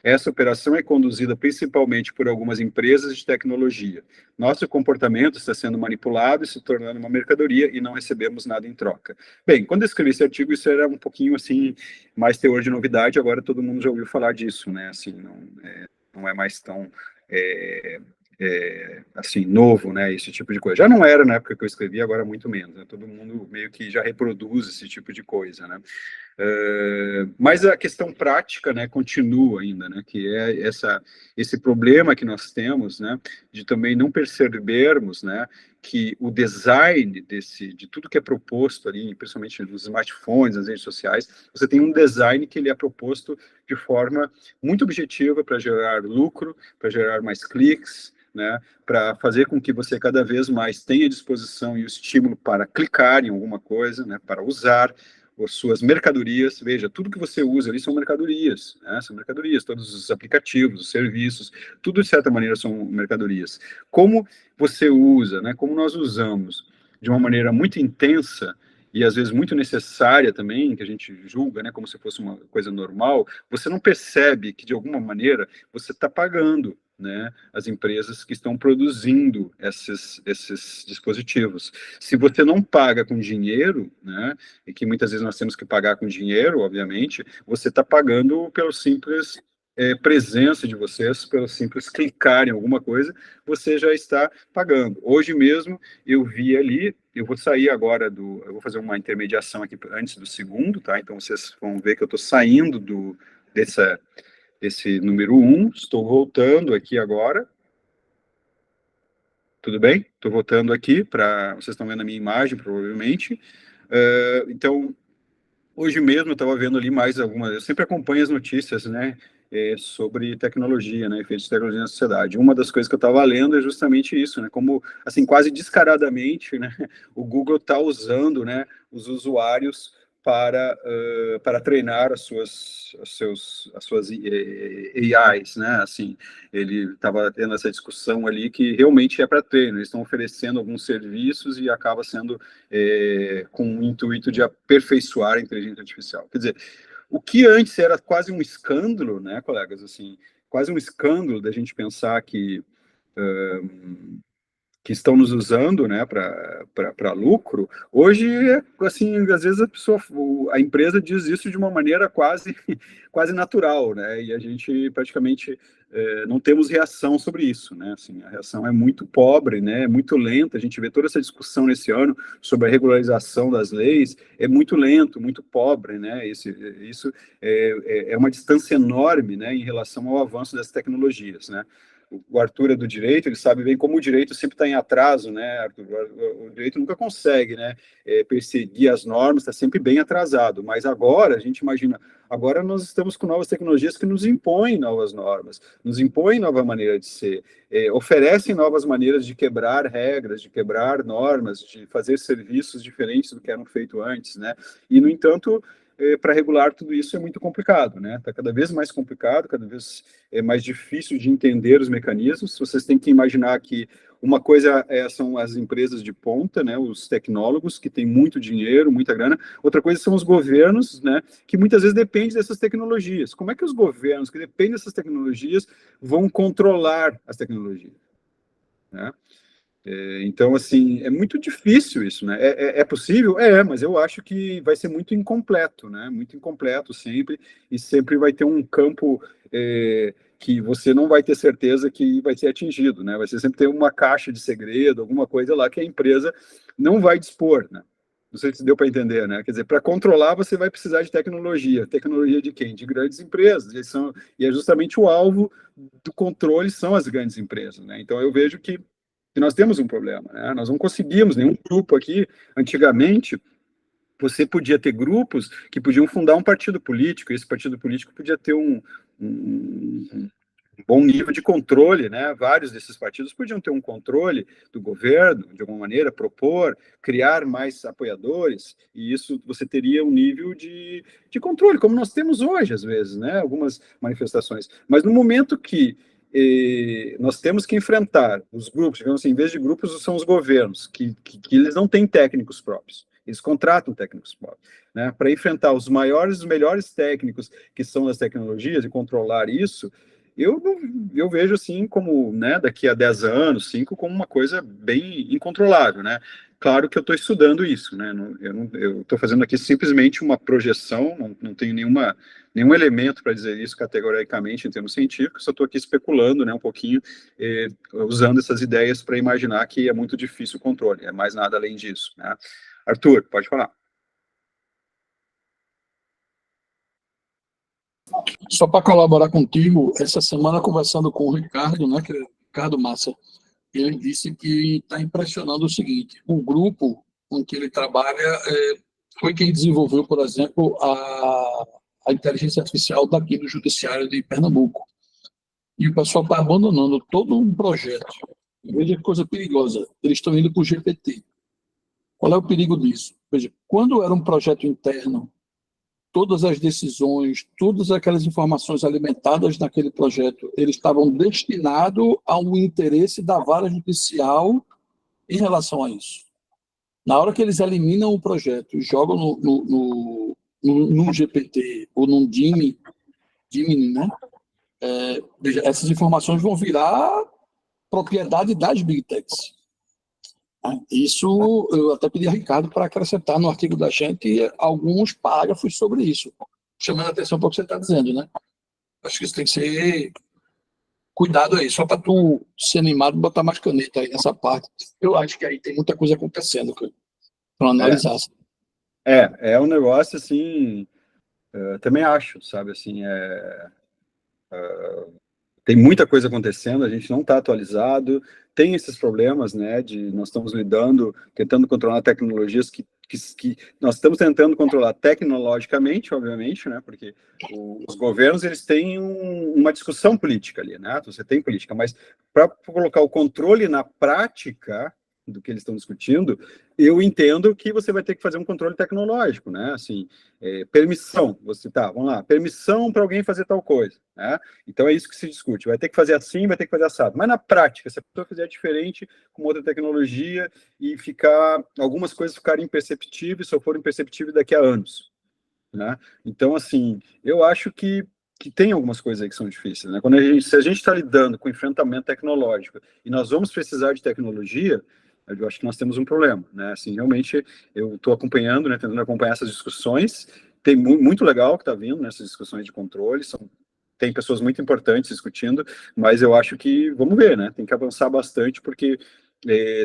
Essa operação é conduzida principalmente por algumas empresas de tecnologia. Nosso comportamento está sendo manipulado e se tornando uma mercadoria e não recebemos nada em troca. Bem, quando eu escrevi esse artigo, isso era um pouquinho assim, mais teor de novidade, agora todo mundo já ouviu falar disso, né? Assim, não é mais tão assim, novo, né, esse tipo de coisa. Já não era na época que eu escrevi, agora muito menos, né? Todo mundo meio que já reproduz esse tipo de coisa, né? Mas a questão prática, né, continua ainda, né, que é esse problema que nós temos, né, de também não percebermos, né, que o design de tudo que é proposto ali, principalmente nos smartphones, nas redes sociais, você tem um design que ele é proposto de forma muito objetiva para gerar lucro, para gerar mais cliques, né, para fazer com que você cada vez mais tenha disposição e o estímulo para clicar em alguma coisa, né, para usar as suas mercadorias. Veja, tudo que você usa ali são mercadorias, né? São mercadorias, todos os aplicativos, os serviços, tudo de certa maneira são mercadorias. Como você usa, né? Como nós usamos de uma maneira muito intensa e às vezes muito necessária também, que a gente julga, né, como se fosse uma coisa normal, você não percebe que de alguma maneira você está pagando, né, as empresas que estão produzindo esses dispositivos. Se você não paga com dinheiro, né, e que muitas vezes nós temos que pagar com dinheiro, obviamente, você está pagando pelo simples presença de vocês, pelo simples clicar em alguma coisa, você já está pagando. Hoje mesmo, eu vi ali, eu vou sair agora eu vou fazer uma intermediação aqui antes do segundo, tá? Então, vocês vão ver que eu estou saindo desse número 1, estou voltando aqui agora. Tudo bem? Estou voltando aqui vocês estão vendo a minha imagem, provavelmente. Então, hoje mesmo eu estava vendo ali eu sempre acompanho as notícias, né, sobre tecnologia, né, efeitos de tecnologia na sociedade. Uma das coisas que eu estava lendo é justamente isso, né, como, assim, quase descaradamente, né, o Google está usando, né, os usuários para treinar as suas AIs, né, assim, ele estava tendo essa discussão ali que realmente é para treino, eles estão oferecendo alguns serviços e acaba sendo com o intuito de aperfeiçoar a inteligência artificial. Quer dizer, o que antes era quase um escândalo, né, colegas, assim, quase um escândalo da gente pensar que estão nos usando, né, para lucro, hoje, assim, às vezes a empresa diz isso de uma maneira quase natural, né, e a gente praticamente não temos reação sobre isso, né, assim, a reação é muito pobre, né, é muito lenta, a gente vê toda essa discussão nesse ano sobre a regularização das leis, é muito lento, muito pobre, né, isso é uma distância enorme, né, em relação ao avanço das tecnologias, né. O Arthur é do direito, ele sabe bem como o direito sempre está em atraso, né, Arthur? O direito nunca consegue, né, perseguir as normas, está sempre bem atrasado, mas agora, a gente imagina, agora nós estamos com novas tecnologias que nos impõem novas normas, nos impõem nova maneira de ser, oferecem novas maneiras de quebrar regras, de quebrar normas, de fazer serviços diferentes do que eram feitos antes, né, e, no entanto, para regular tudo isso é muito complicado, né? Está cada vez mais complicado, cada vez é mais difícil de entender os mecanismos. Vocês têm que imaginar que uma coisa são as empresas de ponta, né? Os tecnólogos que têm muito dinheiro, muita grana. Outra coisa são os governos, né? Que muitas vezes dependem dessas tecnologias. Como é que os governos que dependem dessas tecnologias vão controlar as tecnologias, né? Então, assim, é muito difícil isso, né? É possível? Mas eu acho que vai ser muito incompleto, né? Muito incompleto sempre, e sempre vai ter um campo que você não vai ter certeza que vai ser atingido, né? Vai ser sempre ter uma caixa de segredo, alguma coisa lá que a empresa não vai dispor, né? Não sei se deu para entender, né? Quer dizer, para controlar você vai precisar de tecnologia. Tecnologia de quem? De grandes empresas. E é justamente o alvo do controle são as grandes empresas, né? Então eu vejo que nós temos um problema, né? Nós não conseguimos nenhum grupo aqui. Antigamente, você podia ter grupos que podiam fundar um partido político, e esse partido político podia ter um bom nível de controle, né? Vários desses partidos podiam ter um controle do governo, de alguma maneira, propor, criar mais apoiadores, e isso você teria um nível de controle, como nós temos hoje, às vezes, né? Algumas manifestações. Mas no momento que nós temos que enfrentar os grupos, digamos assim, em vez de grupos, são os governos, que eles não têm técnicos próprios, eles contratam técnicos próprios, né, para enfrentar os melhores técnicos que são das tecnologias e controlar isso. Eu vejo assim como, né, daqui a 10 anos, 5, como uma coisa bem incontrolável, né? Claro que eu estou estudando isso, né? Eu estou fazendo aqui simplesmente uma projeção, não tenho nenhum elemento para dizer isso categoricamente em termos científicos, só estou aqui especulando, né, um pouquinho, usando essas ideias para imaginar que é muito difícil o controle, é mais nada além disso, né? Arthur, pode falar. Só para colaborar contigo, essa semana conversando com o Ricardo, né, que é Ricardo Massa, ele disse que está impressionando o seguinte: o grupo com que ele trabalha foi quem desenvolveu, por exemplo, a inteligência artificial daqui do Judiciário de Pernambuco. E o pessoal está abandonando todo um projeto. Veja que coisa perigosa. Eles estão indo para o GPT. Qual é o perigo disso? Veja, quando era um projeto interno, todas as decisões, todas aquelas informações alimentadas naquele projeto, eles estavam destinados ao interesse da vara judicial em relação a isso. Na hora que eles eliminam o projeto e jogam no GPT ou num Gemini, né? Veja, essas informações vão virar propriedade das Big Techs. Isso eu até pedi a Ricardo para acrescentar no artigo da gente alguns parágrafos sobre isso, chamando a atenção para o que você está dizendo, né? Acho que isso tem que ser cuidado aí, só para tu ser animado e botar mais caneta aí nessa parte. Eu acho que aí tem muita coisa acontecendo para analisar. É um negócio assim, também acho, sabe, assim, tem muita coisa acontecendo, a gente não está atualizado, tem esses problemas, né, nós estamos tentando controlar tecnologias que nós estamos tentando controlar tecnologicamente, obviamente, né, porque os governos, eles têm uma discussão política ali, né, você tem política, mas para colocar o controle na prática do que eles estão discutindo, eu entendo que você vai ter que fazer um controle tecnológico, né, assim, permissão, vamos lá, permissão para alguém fazer tal coisa, né, então é isso que se discute, vai ter que fazer assim, vai ter que fazer assado, mas na prática, se a pessoa fizer diferente com outra tecnologia e algumas coisas ficarem imperceptíveis, só forem imperceptíveis daqui a anos, né, então, assim, eu acho que tem algumas coisas aí que são difíceis, né, se a gente está lidando com enfrentamento tecnológico e nós vamos precisar de tecnologia, eu acho que nós temos um problema, né? Assim, realmente, eu estou acompanhando, né, tentando acompanhar essas discussões. Tem muito legal que está vindo nessas discussões de controle. Tem pessoas muito importantes discutindo, mas eu acho que, vamos ver, né? Tem que avançar bastante, porque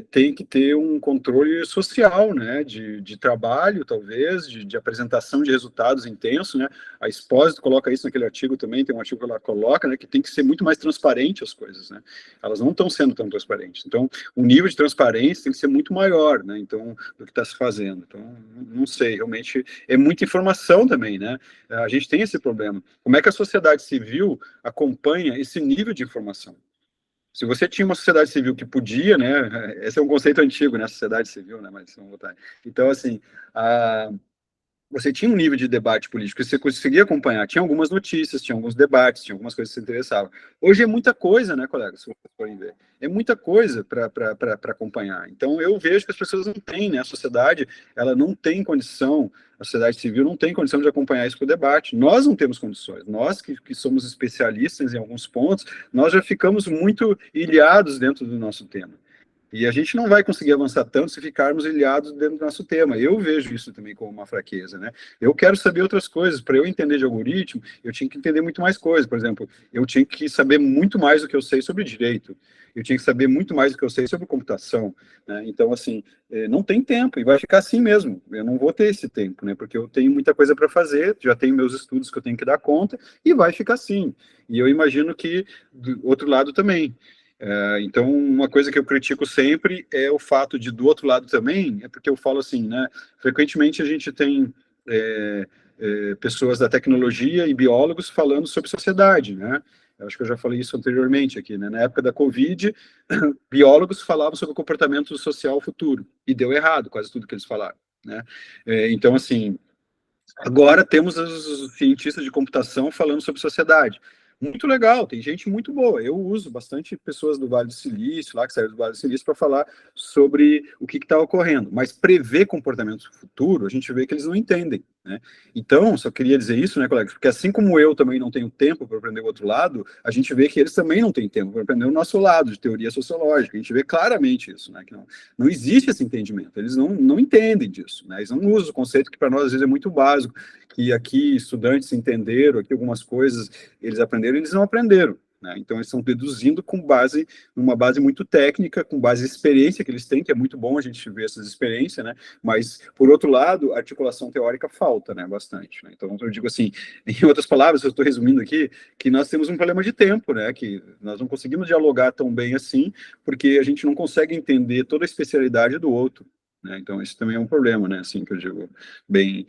tem que ter um controle social, né? De trabalho, talvez, de apresentação de resultados intensos, né? A Expósito coloca isso naquele artigo também, tem um artigo que ela coloca, né? Que tem que ser muito mais transparente as coisas, né? Elas não estão sendo tão transparentes. Então, o nível de transparência tem que ser muito maior, né? Então, do que está se fazendo. Então, não sei, realmente é muita informação também, né? A gente tem esse problema. Como é que a sociedade civil acompanha esse nível de informação? Se você tinha uma sociedade civil que podia, né? Esse é um conceito antigo, né? Sociedade civil, né? Mas vamos botar. Então, assim, você tinha um nível de debate político que você conseguia acompanhar. Tinha algumas notícias, tinha alguns debates, tinha algumas coisas que se interessavam. Hoje é muita coisa, né, colegas? Se vocês forem ver. É muita coisa para acompanhar. Então, eu vejo que as pessoas não têm, né? A sociedade, ela não tem condição, a sociedade civil não tem condição de acompanhar isso com o debate. Nós não temos condições. Nós, que somos especialistas em alguns pontos, nós já ficamos muito ilhados dentro do nosso tema. E a gente não vai conseguir avançar tanto se ficarmos ilhados dentro do nosso tema. Eu vejo isso também como uma fraqueza, né? Eu quero saber outras coisas. Para eu entender de algoritmo, eu tinha que entender muito mais coisas. Por exemplo, eu tinha que saber muito mais do que eu sei sobre direito. Eu tinha que saber muito mais do que eu sei sobre computação, né? Então, assim, não tem tempo, e vai ficar assim mesmo. Eu não vou ter esse tempo, né? Porque eu tenho muita coisa para fazer, já tenho meus estudos que eu tenho que dar conta, e vai ficar assim. E eu imagino que, do outro lado também. Então, uma coisa que eu critico sempre é o fato de, do outro lado também, é porque eu falo assim, né, frequentemente a gente tem pessoas da tecnologia e biólogos falando sobre sociedade, né, eu acho que eu já falei isso anteriormente aqui, né, na época da Covid, biólogos falavam sobre o comportamento social futuro, e deu errado quase tudo que eles falaram, né, então, assim, agora temos os cientistas de computação falando sobre sociedade. Muito legal, tem gente muito boa. Eu uso bastante pessoas do Vale do Silício, lá que saíram do Vale do Silício, para falar sobre o que está ocorrendo. Mas prever comportamento futuro, a gente vê que eles não entendem, né? Então, só queria dizer isso, né, colegas? Porque assim como eu também não tenho tempo para aprender o outro lado, a gente vê que eles também não têm tempo para aprender o nosso lado, de teoria sociológica. A gente vê claramente isso, né? Que não existe esse entendimento. Eles não entendem disso, né? Eles não usam o conceito que para nós, às vezes, é muito básico, que aqui estudantes entenderam, aqui algumas coisas eles aprenderam, eles não aprenderam, né? Então eles estão deduzindo com base, numa base muito técnica, com base em experiência que eles têm, que é muito bom a gente ver essas experiências, né? Mas, por outro lado, a articulação teórica falta, né? Bastante, né? Então eu digo assim, em outras palavras, eu estou resumindo aqui, que nós temos um problema de tempo, né? Que nós não conseguimos dialogar tão bem assim, porque a gente não consegue entender toda a especialidade do outro, né? Então isso também é um problema, né? Assim que eu digo, bem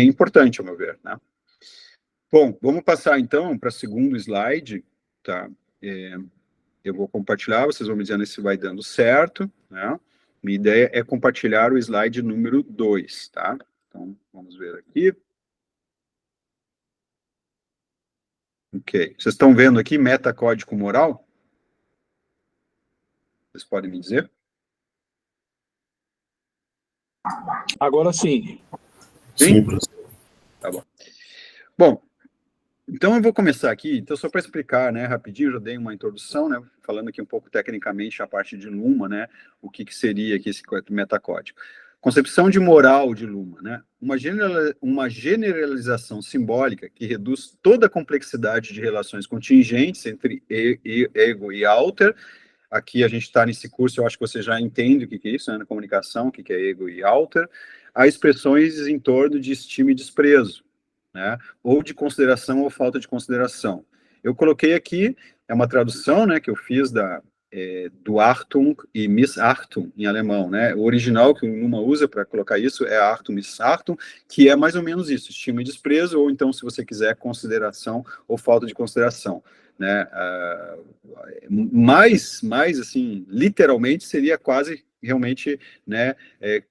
importante, ao meu ver, né? Bom, vamos passar então para o segundo slide, tá? Eu vou compartilhar, vocês vão me dizendo se vai dando certo, né? Minha ideia é compartilhar o slide número 2, tá? Então, vamos ver aqui. Ok. Vocês estão vendo aqui metacódigo moral? Vocês podem me dizer? Agora sim. Sim? Tá bom. Bom, então eu vou começar aqui, então só para explicar, né, rapidinho, já dei uma introdução, né, falando aqui um pouco tecnicamente a parte de Luhmann, né, o que seria aqui esse metacódigo. Concepção de moral de Luhmann, né, uma generalização simbólica que reduz toda a complexidade de relações contingentes entre ego e outer. Aqui a gente está nesse curso, eu acho que você já entende o que é isso, né, na comunicação, o que é ego e outer, a expressões em torno de estima e desprezo, né, ou de consideração ou falta de consideração. Eu coloquei aqui, é uma tradução, né, que eu fiz do Achtung e Missachtung em alemão, né, o original que o Luhmann usa para colocar isso é Achtung, Missachtung, que é mais ou menos isso, estima e desprezo, ou então, se você quiser, consideração ou falta de consideração, né, mais assim, literalmente seria quase realmente, né,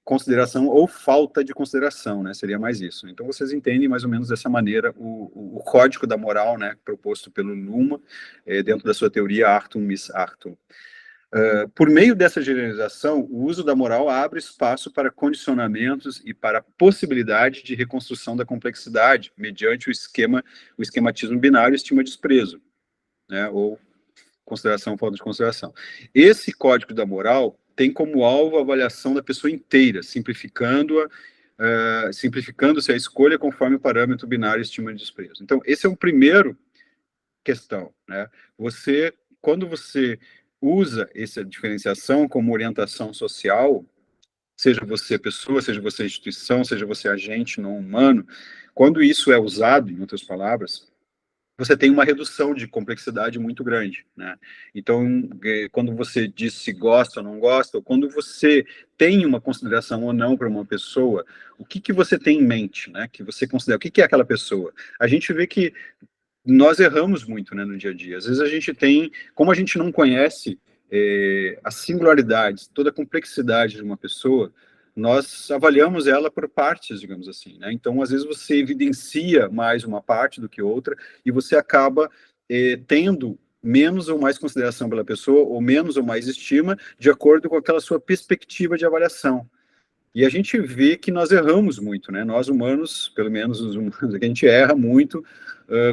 consideração ou falta de consideração, né, seria mais isso. Então, vocês entendem mais ou menos dessa maneira o código da moral, né, proposto pelo Luhmann, dentro da sua teoria Achtung, Missachtung. Por meio dessa generalização, o uso da moral abre espaço para condicionamentos e para a possibilidade de reconstrução da complexidade, mediante o esquematismo binário estima-desprezo, né, ou consideração, falta de consideração. Esse código da moral tem como alvo a avaliação da pessoa inteira, simplificando-se a escolha conforme o parâmetro binário estima e desprezo. Então, esse é o primeiro questão, né? Quando você usa essa diferenciação como orientação social, seja você pessoa, seja você instituição, seja você agente não humano, quando isso é usado, em outras palavras, você tem uma redução de complexidade muito grande, né? Então, quando você diz se gosta ou não gosta, ou quando você tem uma consideração ou não para uma pessoa, o que você tem em mente, né? Que você considera, o que é aquela pessoa? A gente vê que nós erramos muito, né, no dia a dia. Às vezes a gente tem, como a gente não conhece as singularidades, toda a complexidade de uma pessoa, nós avaliamos ela por partes, digamos assim, né? Então, às vezes, você evidencia mais uma parte do que outra, e você acaba tendo menos ou mais consideração pela pessoa, ou menos ou mais estima, de acordo com aquela sua perspectiva de avaliação. E a gente vê que nós erramos muito, né? Nós humanos, pelo menos os humanos, a gente erra muito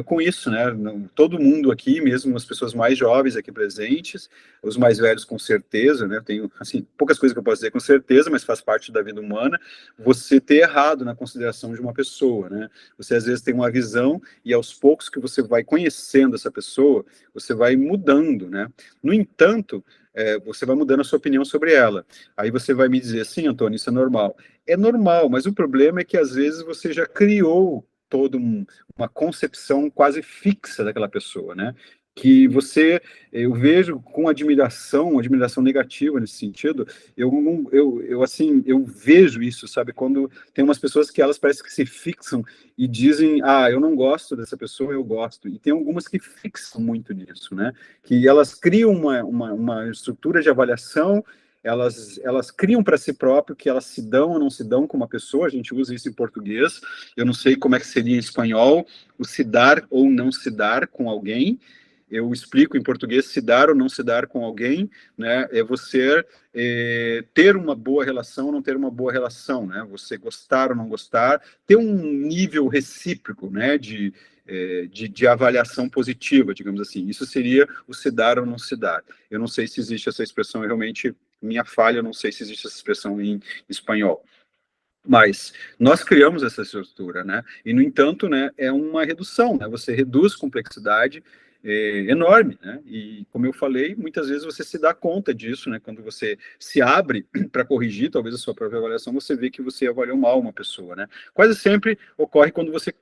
com isso, né? Todo mundo aqui, mesmo as pessoas mais jovens aqui presentes, os mais velhos com certeza, né? Tenho, assim, poucas coisas que eu posso dizer com certeza, mas faz parte da vida humana, você ter errado na consideração de uma pessoa, né? Você às vezes tem uma visão e aos poucos que você vai conhecendo essa pessoa, você vai mudando, né? No entanto, você vai mudando a sua opinião sobre ela. Aí você vai me dizer, sim, Antônio, isso é normal. É normal, mas o problema é que às vezes você já criou toda uma concepção quase fixa daquela pessoa, né? Que eu vejo com admiração negativa nesse sentido, assim, eu vejo isso, sabe? Quando tem umas pessoas que elas parecem que se fixam e dizem, eu não gosto dessa pessoa, eu gosto. E tem algumas que fixam muito nisso, né? Que elas criam uma estrutura de avaliação, elas criam para si próprio que elas se dão ou não se dão com uma pessoa, a gente usa isso em português, eu não sei como é que seria em espanhol, o se dar ou não se dar com alguém. Eu explico em português, se dar ou não se dar com alguém, né, é você ter uma boa relação ou não ter uma boa relação, né, você gostar ou não gostar, ter um nível recíproco, né, de avaliação positiva, digamos assim. Isso seria o se dar ou não se dar. Eu não sei se existe essa expressão, realmente, minha falha, eu não sei se existe essa expressão em espanhol. Mas nós criamos essa estrutura, né? E, no entanto, né, é uma redução, né? Você reduz complexidade enorme, né? E, como eu falei, muitas vezes você se dá conta disso, né? Quando você se abre para corrigir, talvez, a sua própria avaliação, você vê que você avaliou mal uma pessoa, né? Quase sempre ocorre quando você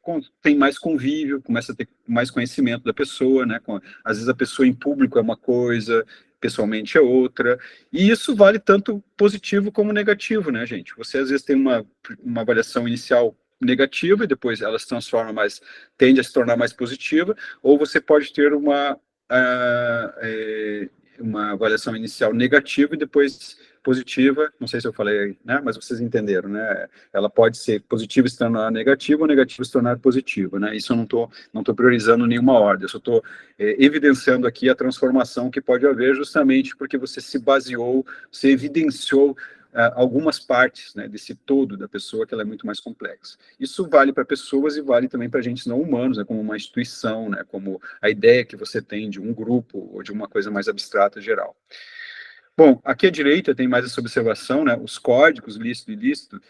tem mais convívio, começa a ter mais conhecimento da pessoa, né? Às vezes a pessoa em público é uma coisa, pessoalmente é outra, e isso vale tanto positivo como negativo, né, gente? Você às vezes tem uma avaliação inicial negativa e depois ela se transforma tende a se tornar mais positiva, ou você pode ter uma avaliação inicial negativa e depois positiva, não sei se eu falei, né, mas vocês entenderam, né? Ela pode ser positiva e se tornar negativa, ou negativa e se tornar positiva, né? Isso eu não tô priorizando nenhuma ordem, eu só estou evidenciando aqui a transformação que pode haver justamente porque você se baseou, você evidenciou algumas partes, né, desse todo da pessoa, que ela é muito mais complexa. Isso vale para pessoas e vale também para agentes não humanos, né, como uma instituição, né, como a ideia que você tem de um grupo ou de uma coisa mais abstrata geral. Bom, aqui à direita tem mais essa observação, né, os códigos, lícito e ilícito,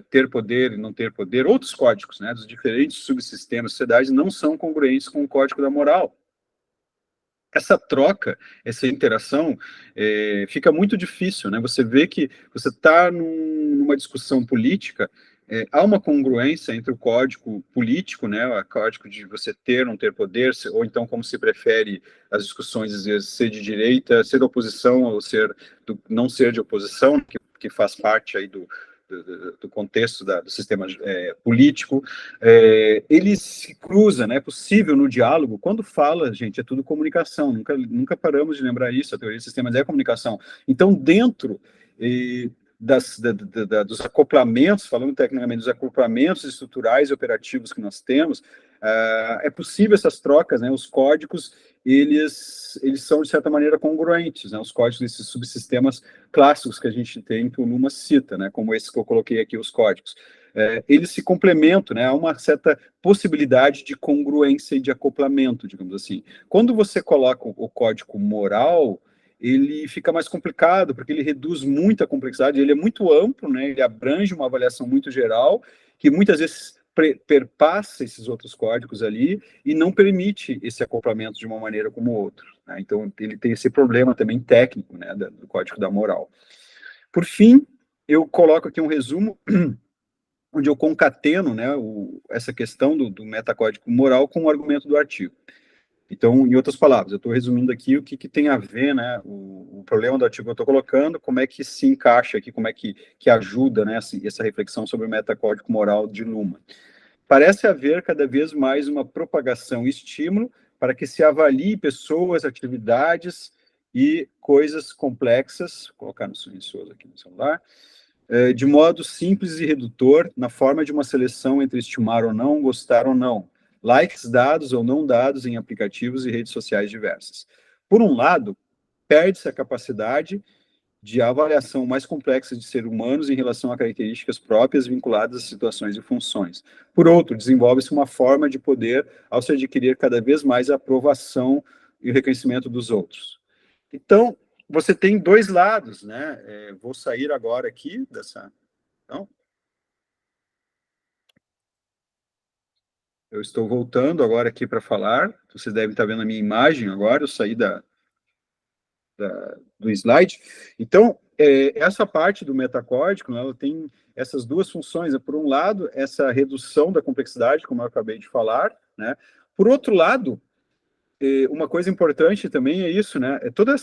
ter poder e não ter poder, outros códigos, né, dos diferentes subsistemas da sociedade não são congruentes com o código da moral. Essa troca, essa interação, fica muito difícil, né? Você vê que você está numa discussão política, há uma congruência entre o código político, né? O código de você ter, não ter poder, ou então como se prefere as discussões, às vezes, ser de direita, ser da oposição, ou não ser de oposição, que faz parte aí do contexto do sistema político, ele se cruza, né? É possível no diálogo, quando fala, gente, é tudo comunicação, nunca paramos de lembrar isso, a teoria de sistemas é comunicação. Então, dentro dos acoplamentos, falando tecnicamente dos acoplamentos estruturais e operativos que nós temos, é possível essas trocas, né? Os códigos, eles são, de certa maneira, congruentes, né? Os códigos desses subsistemas clássicos que a gente tem, que o Numa cita, né? Como esse que eu coloquei aqui, os códigos. Eles se complementam, né? Há uma certa possibilidade de congruência e de acoplamento, digamos assim. Quando você coloca o código moral, ele fica mais complicado, porque ele reduz muito a complexidade, ele é muito amplo, né? Ele abrange uma avaliação muito geral, que muitas vezes perpassa esses outros códigos ali e não permite esse acoplamento de uma maneira como outra, né? Então, ele tem esse problema também técnico, né, do código da moral. Por fim, eu coloco aqui um resumo onde eu concateno, né, essa questão do metacódigo moral com o argumento do artigo. Então, em outras palavras, eu estou resumindo aqui o que tem a ver, né, o problema do artigo que eu estou colocando, como é que se encaixa aqui, como é que ajuda, né, essa reflexão sobre o metacódigo moral de Luhmann. Parece haver cada vez mais uma propagação e estímulo para que se avalie pessoas, atividades e coisas complexas, vou colocar no silencioso aqui no celular, de modo simples e redutor, na forma de uma seleção entre estimar ou não, gostar ou não, likes dados ou não dados em aplicativos e redes sociais diversas. Por um lado, perde-se a capacidade de avaliação mais complexa de seres humanos em relação a características próprias vinculadas a situações e funções. Por outro, desenvolve-se uma forma de poder ao se adquirir cada vez mais a aprovação e o reconhecimento dos outros. Então, você tem dois lados, né? Vou sair agora aqui dessa... Então, eu estou voltando agora aqui para falar. Vocês devem estar vendo a minha imagem agora. Eu saí do slide. Então, essa parte do metacódigo, né, ela tem essas duas funções. Por um lado, essa redução da complexidade, como eu acabei de falar, né? Por outro lado, uma coisa importante também é isso, né? Toda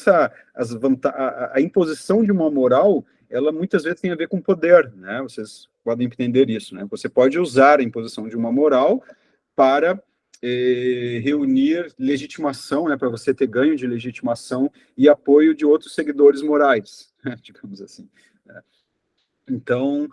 a imposição de uma moral, ela muitas vezes tem a ver com poder, né? Vocês podem entender isso, né? Você pode usar a imposição de uma moral para reunir legitimação, né? Para você ter ganho de legitimação e apoio de outros seguidores morais, né? Digamos assim, né? Então,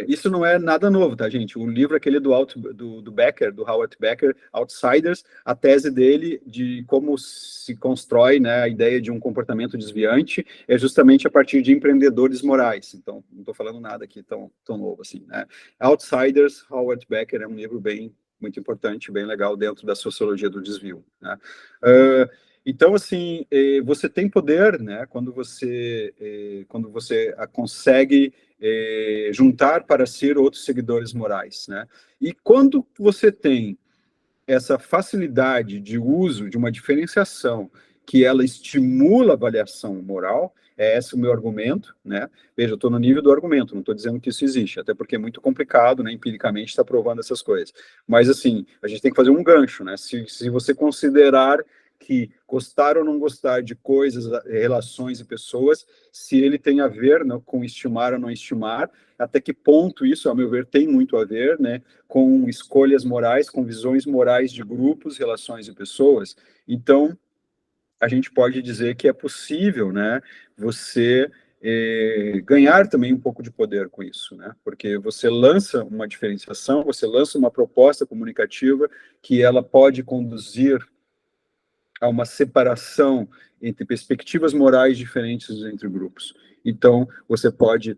isso não é nada novo, tá, gente? O livro aquele do Becker, do Howard Becker, Outsiders, a tese dele de como se constrói, né, a ideia de um comportamento desviante é justamente a partir de empreendedores morais. Então, não estou falando nada aqui tão novo assim, né? Outsiders, Howard Becker, é um livro muito importante, bem legal dentro da sociologia do desvio, né? Então, assim, você tem poder, né, quando você consegue juntar para si outros seguidores morais, né? E quando você tem essa facilidade de uso de uma diferenciação que ela estimula a avaliação moral, é esse o meu argumento, né? Veja, eu estou no nível do argumento, não estou dizendo que isso existe, até porque é muito complicado, né, empiricamente, estar provando essas coisas. Mas, assim, a gente tem que fazer um gancho, né? Se você considerar que gostar ou não gostar de coisas, relações e pessoas, se ele tem a ver, né, com estimar ou não estimar, até que ponto isso, ao meu ver, tem muito a ver, né, com escolhas morais, com visões morais de grupos, relações e pessoas. Então, a gente pode dizer que é possível, né, você ganhar também um pouco de poder com isso, né, porque você lança uma diferenciação, você lança uma proposta comunicativa que ela pode conduzir a uma separação entre perspectivas morais diferentes entre grupos. Então, você pode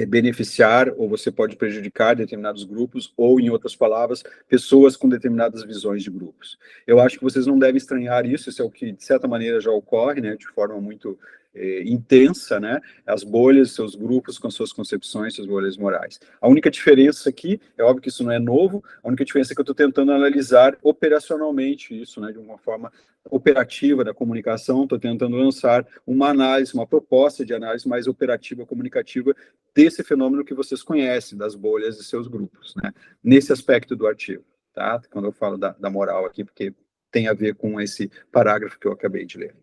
beneficiar ou você pode prejudicar determinados grupos ou, em outras palavras, pessoas com determinadas visões de grupos. Eu acho que vocês não devem estranhar isso é o que, de certa maneira, já ocorre, né, de forma muito intensa, né, as bolhas, seus grupos com suas concepções, suas bolhas morais. A única diferença aqui, é óbvio que isso não é novo, a única diferença é que eu estou tentando analisar operacionalmente isso, né, de uma forma operativa da comunicação, estou tentando lançar uma análise, uma proposta de análise mais operativa, comunicativa, desse fenômeno que vocês conhecem, das bolhas e seus grupos, né, nesse aspecto do artigo, tá? Quando eu falo da moral aqui, porque tem a ver com esse parágrafo que eu acabei de ler.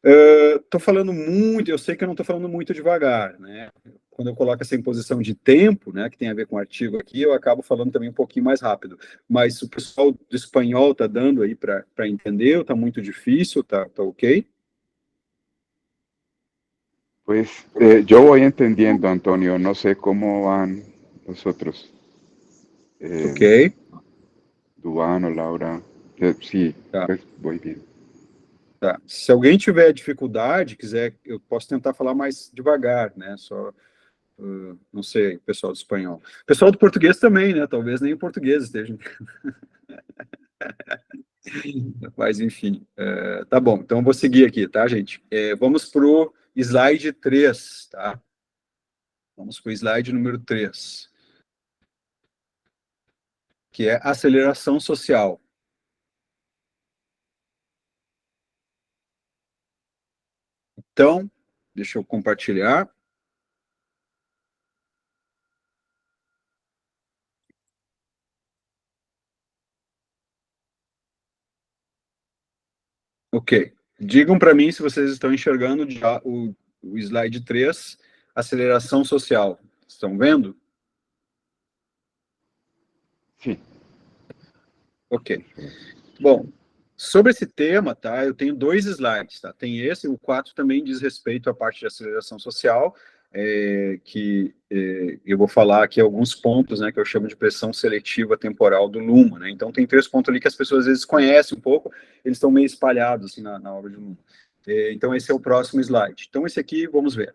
Estou falando muito, eu sei que eu não estou falando muito devagar, né? Quando eu coloco essa imposição de tempo, né, que tem a ver com o artigo aqui, eu acabo falando também um pouquinho mais rápido. Mas o pessoal do espanhol está dando aí para entender, está muito difícil, tá ok? Pues yo voy entendiendo, Antonio, no sé cómo van los otros. Ok. Duano, Laura, sí, Tá. pues voy bien. Tá. Se alguém tiver dificuldade, quiser, eu posso tentar falar mais devagar, né? Só, não sei, pessoal do espanhol. Pessoal do português também, né? Talvez nem o português esteja. Mas, enfim, tá bom. Então, eu vou seguir aqui, tá, gente? Vamos para o slide 3, tá? Vamos para o slide número 3, que é aceleração social. Então, deixa eu compartilhar. Ok. Digam para mim se vocês estão enxergando já o slide 3, aceleração social. Estão vendo? Sim. Ok. Bom, sobre esse tema, tá, eu tenho 2 slides, tá? Tem esse, o 4 também diz respeito à parte de aceleração social. eu vou falar aqui alguns pontos, né, que eu chamo de pressão seletiva temporal do Luhmann, né? Então tem 3 pontos ali que as pessoas às vezes conhecem um pouco, eles estão meio espalhados assim, na obra de Luhmann. Então esse é o próximo slide. Então esse aqui, vamos ver.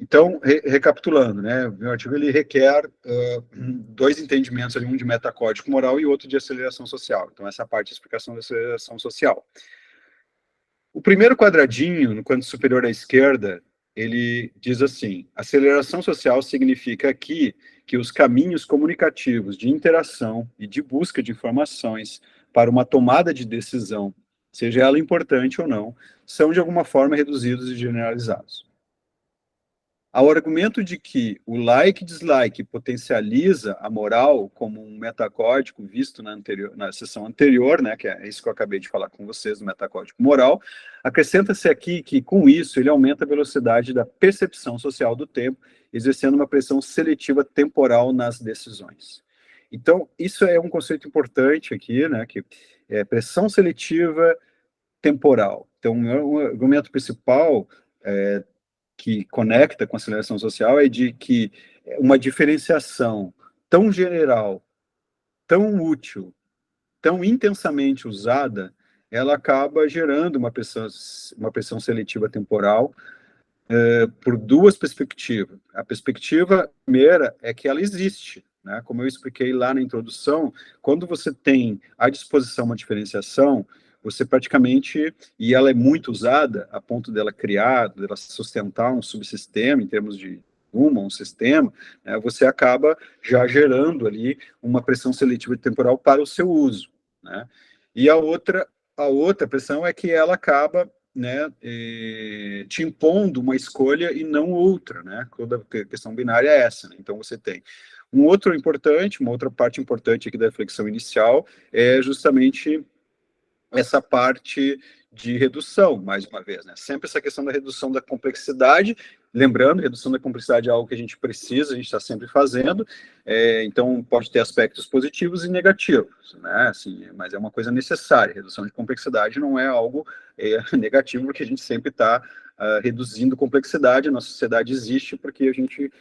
Então, recapitulando, né, meu artigo ele requer 2 entendimentos, ali, um de metacódigo moral e outro de aceleração social. Então essa parte é a explicação da aceleração social. O primeiro quadradinho, no canto superior à esquerda, ele diz assim: aceleração social significa aqui que os caminhos comunicativos de interação e de busca de informações para uma tomada de decisão, seja ela importante ou não, são de alguma forma reduzidos e generalizados. Ao argumento de que o like e dislike potencializa a moral como um metacódigo visto na sessão anterior, né, que é isso que eu acabei de falar com vocês, do metacódigo moral, acrescenta-se aqui que, com isso, ele aumenta a velocidade da percepção social do tempo, exercendo uma pressão seletiva temporal nas decisões. Então, isso é um conceito importante aqui, né, que é pressão seletiva temporal. Então, o argumento principal que conecta com a aceleração social é de que uma diferenciação tão general, tão útil, tão intensamente usada, ela acaba gerando uma pressão seletiva temporal por 2 perspectivas. A perspectiva primeira é que ela existe, né? Como eu expliquei lá na introdução, quando você tem à disposição uma diferenciação, você praticamente, e ela é muito usada a ponto dela criar, dela sustentar um subsistema em termos de um sistema, né, você acaba já gerando ali uma pressão seletiva temporal para o seu uso, né? E a outra pressão é que ela acaba, né, te impondo uma escolha e não outra, né? Toda a questão binária é essa, né? Então você tem uma outra parte importante aqui da reflexão inicial é justamente essa parte de redução, mais uma vez, né? Sempre essa questão da redução da complexidade, lembrando, redução da complexidade é algo que a gente precisa, a gente está sempre fazendo, então pode ter aspectos positivos e negativos, né? Assim, mas é uma coisa necessária, redução de complexidade não é algo negativo, porque a gente sempre está reduzindo complexidade, a nossa sociedade existe porque a gente...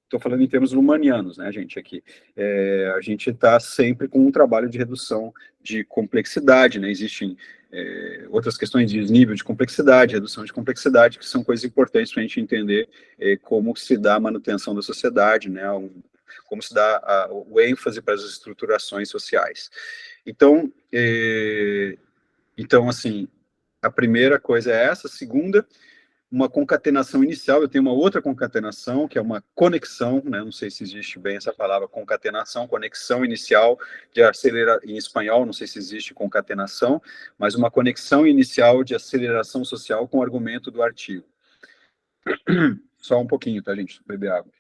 Estou falando em termos lumanianos, né, gente, aqui. A gente está sempre com um trabalho de redução de complexidade, né, existem outras questões de nível de complexidade, redução de complexidade, que são coisas importantes para a gente entender como se dá a manutenção da sociedade, né, como se dá o ênfase para as estruturações sociais. Então, assim, a primeira coisa é essa, a segunda, uma concatenação inicial, eu tenho uma outra concatenação, que é uma conexão, né? Não sei se existe bem essa palavra concatenação, conexão inicial de em espanhol, não sei se existe concatenação, mas uma conexão inicial de aceleração social com o argumento do artigo. Só um pouquinho, tá, gente? Beber água.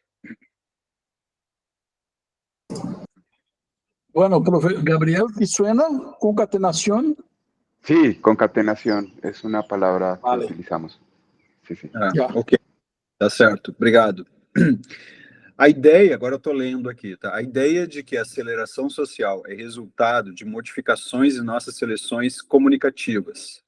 Bueno, profe Gabriel, ¿te suena concatenación? Sí, concatenación es una palabra Vale. que utilizamos. Sí, sí. Ok, tá certo, obrigado. A ideia, agora eu estou lendo aqui, tá? A ideia de que a aceleração social é resultado de modificações em nossas seleções comunicativas.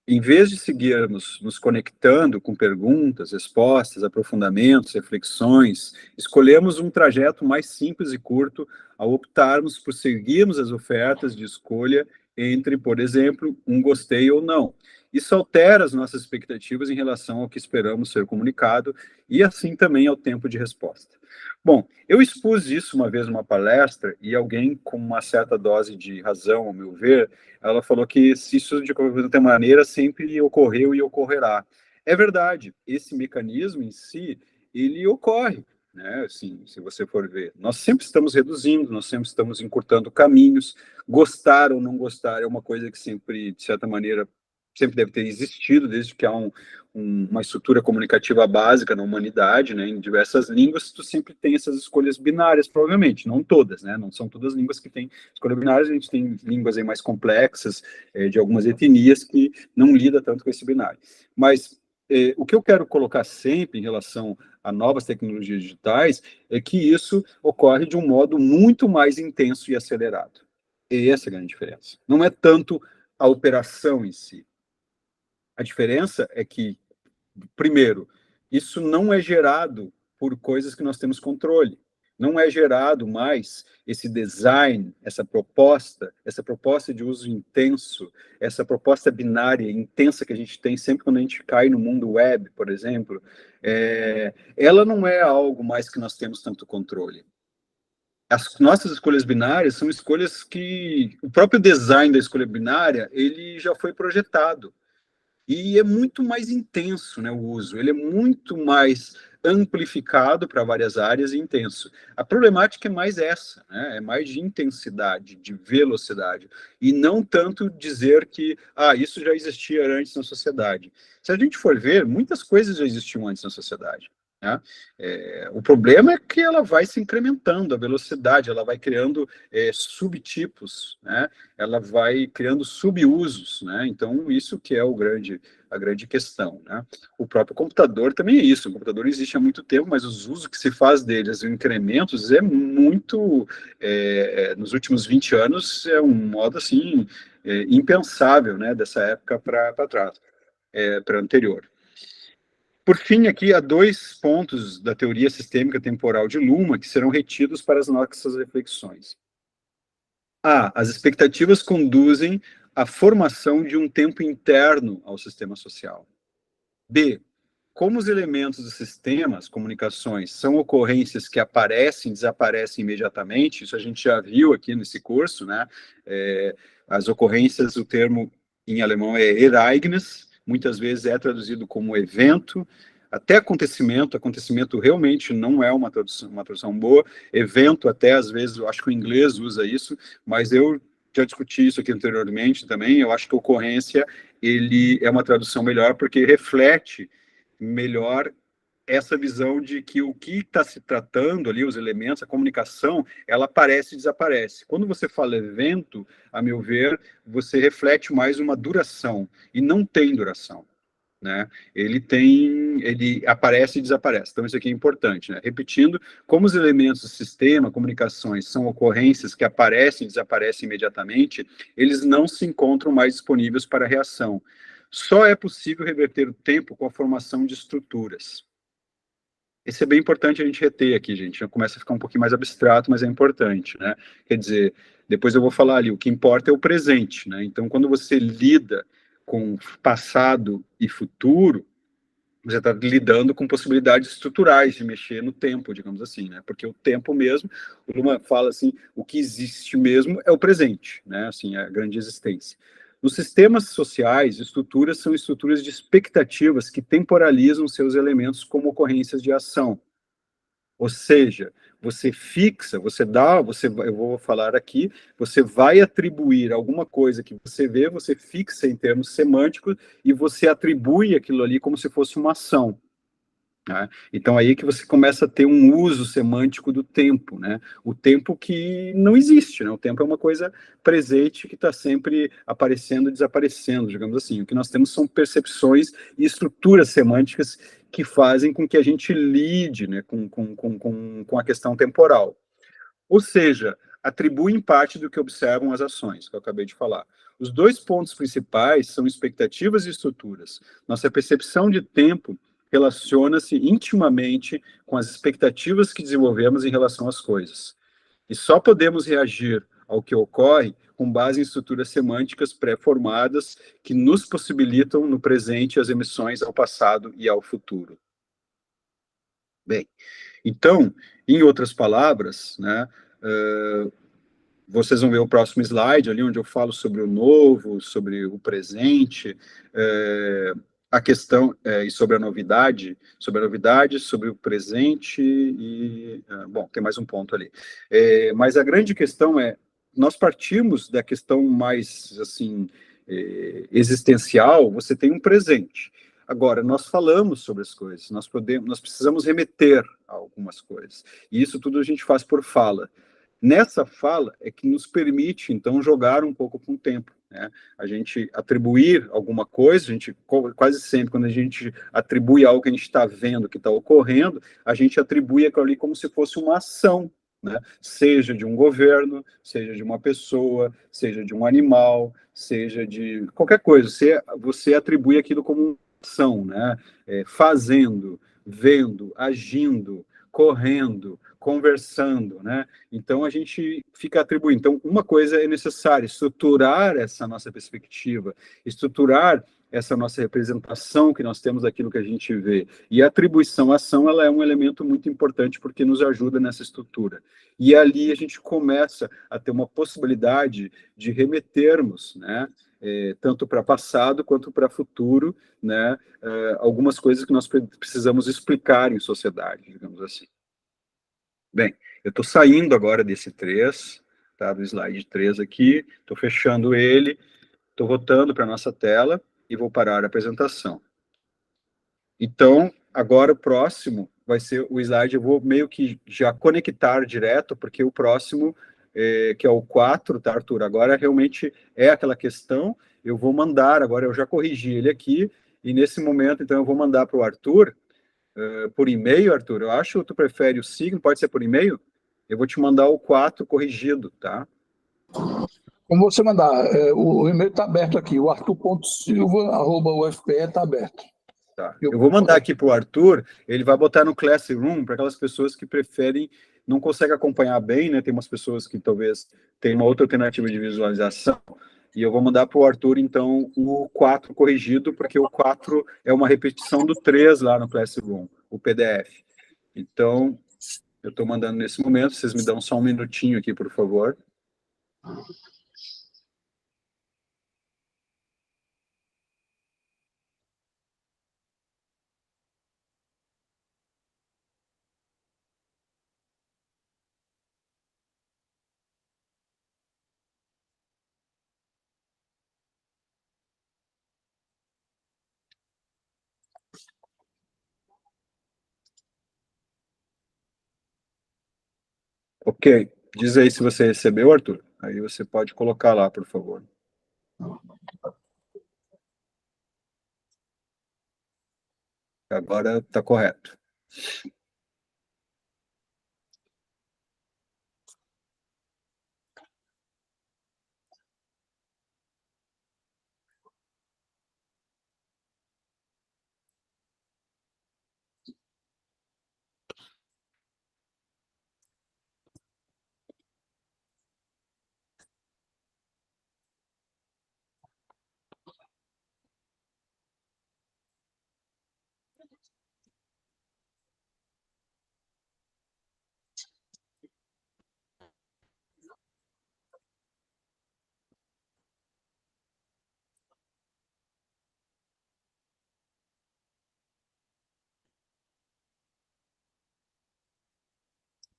Em vez de seguirmos nos conectando com perguntas, respostas, aprofundamentos, reflexões, escolhemos um trajeto mais simples e curto ao optarmos por seguirmos as ofertas de escolha entre, por exemplo, um gostei ou não. Isso altera as nossas expectativas em relação ao que esperamos ser comunicado e assim também ao tempo de resposta. Bom, eu expus isso uma vez numa palestra e alguém com uma certa dose de razão, ao meu ver, ela falou que se isso de qualquer maneira sempre ocorreu e ocorrerá. É verdade, esse mecanismo em si, ele ocorre, né? Assim, se você for ver, nós sempre estamos reduzindo, nós sempre estamos encurtando caminhos, gostar ou não gostar é uma coisa que sempre, de certa maneira, sempre deve ter existido, desde que há uma estrutura comunicativa básica na humanidade, né, em diversas línguas, tu sempre tem essas escolhas binárias, provavelmente, não todas, né, não são todas as línguas que têm escolhas binárias, a gente tem línguas aí mais complexas, de algumas etnias que não lida tanto com esse binário. Mas o que eu quero colocar sempre em relação a novas tecnologias digitais é que isso ocorre de um modo muito mais intenso e acelerado. E essa é a grande diferença. Não é tanto a operação em si. A diferença é que primeiro, isso não é gerado por coisas que nós temos controle. Não é gerado mais esse design, essa proposta de uso intenso, essa proposta binária intensa que a gente tem sempre quando a gente cai no mundo web, por exemplo, ela não é algo mais que nós temos tanto controle. As nossas escolhas binárias são escolhas que o próprio design da escolha binária, ele já foi projetado. E é muito mais intenso, né, o uso, ele é muito mais amplificado para várias áreas e intenso. A problemática é mais essa, né, é mais de intensidade, de velocidade, e não tanto dizer que, isso já existia antes na sociedade. Se a gente for ver, muitas coisas já existiam antes na sociedade. Né? O problema é que ela vai se incrementando, a velocidade, ela vai criando subtipos, né? Ela vai criando subusos, né? Então, isso que é a grande questão. Né? O próprio computador também é isso, o computador existe há muito tempo, mas os usos que se faz deles, os incrementos, é muito, nos últimos 20 anos, é um modo, assim, impensável, né? Dessa época para trás, para anterior. Por fim, aqui há 2 pontos da teoria sistêmica temporal de Luhmann que serão retidos para as nossas reflexões. A. As expectativas conduzem à formação de um tempo interno ao sistema social. B. Como os elementos do sistema, as comunicações, são ocorrências que aparecem e desaparecem imediatamente, isso a gente já viu aqui nesse curso, né? As ocorrências, o termo em alemão é Ereignis, muitas vezes é traduzido como evento, até acontecimento realmente não é uma tradução boa, evento até, às vezes, eu acho que o inglês usa isso, mas eu já discuti isso aqui anteriormente também, eu acho que ocorrência, ele é uma tradução melhor, porque reflete melhor essa visão de que o que está se tratando ali, os elementos, a comunicação, ela aparece e desaparece. Quando você fala evento, a meu ver, você reflete mais uma duração, e não tem duração, né? Ele aparece e desaparece. Então, isso aqui é importante, né? Repetindo, como os elementos do sistema, comunicações, são ocorrências que aparecem e desaparecem imediatamente, eles não se encontram mais disponíveis para reação. Só é possível reverter o tempo com a formação de estruturas. Esse é bem importante a gente reter aqui, gente. Já começa a ficar um pouquinho mais abstrato, mas é importante, né? Quer dizer, depois eu vou falar ali, o que importa é o presente, né? Então, quando você lida com passado e futuro, você está lidando com possibilidades estruturais de mexer no tempo, digamos assim, né? Porque o tempo mesmo, o Luhmann fala assim, o que existe mesmo é o presente, né? Assim, a grande existência. Nos sistemas sociais, estruturas são estruturas de expectativas que temporalizam seus elementos como ocorrências de ação. Ou seja, você fixa, eu vou falar aqui, você vai atribuir alguma coisa que você vê, você fixa em termos semânticos e você atribui aquilo ali como se fosse uma ação. Né? Então, aí que você começa a ter um uso semântico do tempo, né? O tempo que não existe, né? O tempo é uma coisa presente que está sempre aparecendo e desaparecendo, digamos assim. O que nós temos são percepções e estruturas semânticas que fazem com que a gente lide, né, com a questão temporal. Ou seja, atribuem parte do que observam as ações, que eu acabei de falar. Os 2 pontos principais são expectativas e estruturas. Nossa percepção de tempo relaciona-se intimamente com as expectativas que desenvolvemos em relação às coisas. E só podemos reagir ao que ocorre com base em estruturas semânticas pré-formadas que nos possibilitam no presente as emissões ao passado e ao futuro. Bem, então, em outras palavras, né, vocês vão ver o próximo slide ali, onde eu falo sobre o novo, sobre o presente, a questão e sobre a novidade, sobre o presente e... bom, tem mais um ponto ali. Mas a grande questão é, nós partimos da questão mais, assim, existencial, você tem um presente. Agora, nós falamos sobre as coisas, nós precisamos remeter a algumas coisas. E isso tudo a gente faz por fala. Nessa fala é que nos permite, então, jogar um pouco com o tempo. Né? A gente atribuir alguma coisa, a gente quase sempre, quando a gente atribui algo que a gente está vendo, que está ocorrendo, a gente atribui aquilo ali como se fosse uma ação, né? Seja de um governo, seja de uma pessoa, seja de um animal, seja de qualquer coisa. Você atribui aquilo como ação, né? Fazendo, vendo, agindo, correndo, conversando, né? Então, a gente fica atribuindo. Então, uma coisa é necessária, estruturar essa nossa perspectiva, estruturar essa nossa representação que nós temos daquilo que a gente vê. E a atribuição à ação, ela é um elemento muito importante porque nos ajuda nessa estrutura. E ali a gente começa a ter uma possibilidade de remetermos, né? Tanto para passado quanto para futuro, né? Algumas coisas que nós precisamos explicar em sociedade, digamos assim. Bem, eu estou saindo agora desse 3, tá? Do slide 3 aqui, estou fechando ele, estou voltando para a nossa tela e vou parar a apresentação. Então, agora o próximo vai ser o slide, eu vou meio que já conectar direto, porque o próximo, que é o 4, tá, Arthur? Agora realmente é aquela questão, eu vou mandar, agora eu já corrigi ele aqui, e nesse momento, então, eu vou mandar para o Arthur, por e-mail, Arthur, eu acho, ou tu prefere o signo, pode ser por e-mail? Eu vou te mandar o 4 corrigido, tá? Como você mandar, o e-mail está aberto aqui, o arthur.silva@ufpe está aberto. Tá. Eu vou mandar aqui para o Arthur, ele vai botar no Classroom para aquelas pessoas que preferem, não conseguem acompanhar bem, né? Tem umas pessoas que talvez tenham uma outra alternativa de visualização, e eu vou mandar para o Arthur, então, o 4 corrigido, porque o 4 é uma repetição do 3 lá no Classroom, o PDF. Então, eu estou mandando nesse momento, vocês me dão só um minutinho aqui, por favor. Ok, diz aí se você recebeu, Arthur. Aí você pode colocar lá, por favor. Agora está correto.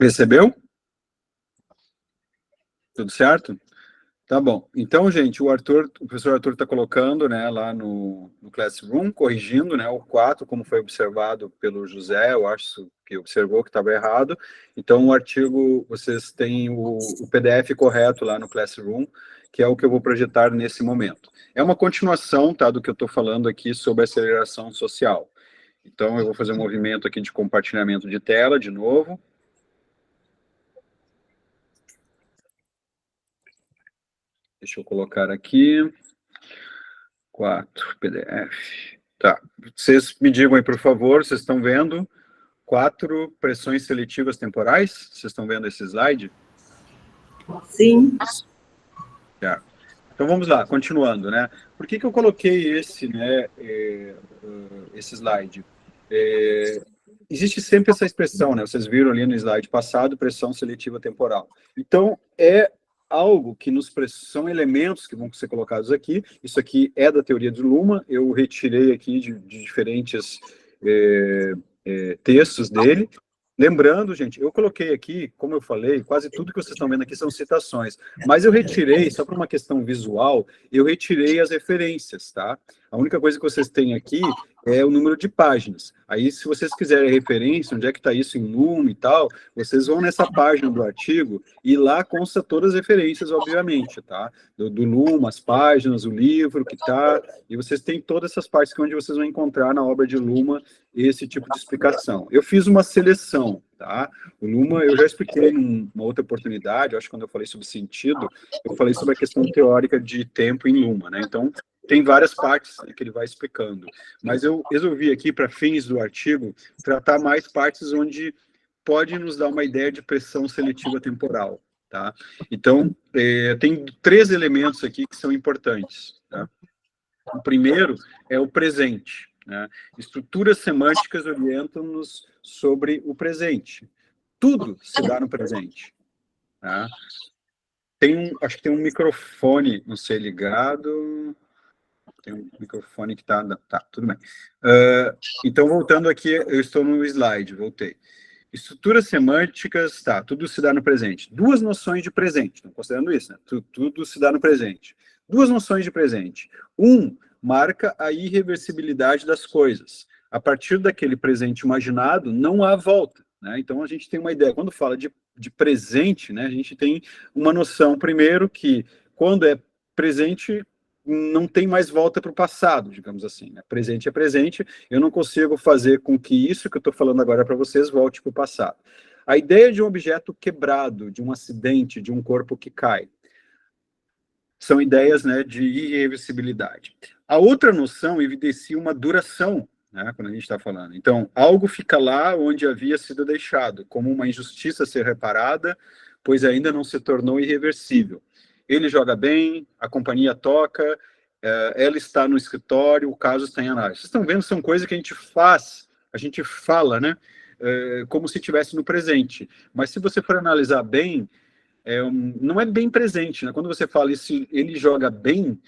Recebeu? Tudo certo? Tá bom. Então, gente, o professor Arthur está colocando, né, lá no Classroom, corrigindo, né, o 4, como foi observado pelo José, eu acho que observou que estava errado. Então, o artigo, vocês têm o PDF correto lá no Classroom, que é o que eu vou projetar nesse momento. É uma continuação, tá, do que eu estou falando aqui sobre aceleração social. Então, eu vou fazer um movimento aqui de compartilhamento de tela, de novo. Deixa eu colocar aqui. 4, PDF. Tá. Vocês me digam aí, por favor, vocês estão vendo 4 pressões seletivas temporais? Vocês estão vendo esse slide? Sim. Tá. Então vamos lá, continuando, né? Por que eu coloquei esse, né, esse slide? Existe sempre essa expressão, né? Vocês viram ali no slide passado, pressão seletiva temporal. Então, algo que são elementos que vão ser colocados aqui. Isso aqui é da teoria de Luhmann, eu retirei aqui de diferentes textos dele. Lembrando, gente, eu coloquei aqui, como eu falei, quase tudo que vocês estão vendo aqui são citações, mas eu retirei, só para uma questão visual, eu retirei as referências, tá? A única coisa que vocês têm aqui é o número de páginas. Aí, se vocês quiserem referência, onde é que está isso em Luhmann e tal, vocês vão nessa página do artigo e lá consta todas as referências, obviamente, tá? Do Luhmann, as páginas, o livro que tá, e vocês têm todas essas partes que é onde vocês vão encontrar na obra de Luhmann esse tipo de explicação. Eu fiz uma seleção, tá? O Luhmann, eu já expliquei numa outra oportunidade, acho que quando eu falei sobre sentido, eu falei sobre a questão teórica de tempo em Luhmann, né? Então, tem várias partes, né, que ele vai explicando. Mas eu resolvi aqui, para fins do artigo, tratar mais partes onde pode nos dar uma ideia de pressão seletiva temporal. Tá? Então, tem 3 elementos aqui que são importantes. Tá? O primeiro é o presente. Né? Estruturas semânticas orientam-nos sobre o presente. Tudo se dá no presente. Tá? Acho que tem um microfone, não sei, ligado. Tem um microfone que está... Tá, tudo bem. Então, voltando aqui, eu estou no slide, voltei. Estruturas semânticas, tá, tudo se dá no presente. 2 noções de presente, estão considerando isso, né? Tudo se dá no presente. 2 noções de presente. Marca a irreversibilidade das coisas. A partir daquele presente imaginado, não há volta. Né? Então, a gente tem uma ideia. Quando fala de presente, né, a gente tem uma noção, primeiro, que quando é presente, não tem mais volta para o passado, digamos assim. Né? Presente é presente, eu não consigo fazer com que isso que eu estou falando agora para vocês volte para o passado. A ideia de um objeto quebrado, de um acidente, de um corpo que cai, são ideias, né, de irreversibilidade. A outra noção evidencia uma duração, né, quando a gente está falando. Então, algo fica lá onde havia sido deixado, como uma injustiça a ser reparada, pois ainda não se tornou irreversível. Ele joga bem, a companhia toca, ela está no escritório, o caso está em análise. Vocês estão vendo, são coisas que a gente faz, a gente fala, né? Como se estivesse no presente. Mas se você for analisar bem, não é bem presente, né? Quando você fala isso, ele joga bem,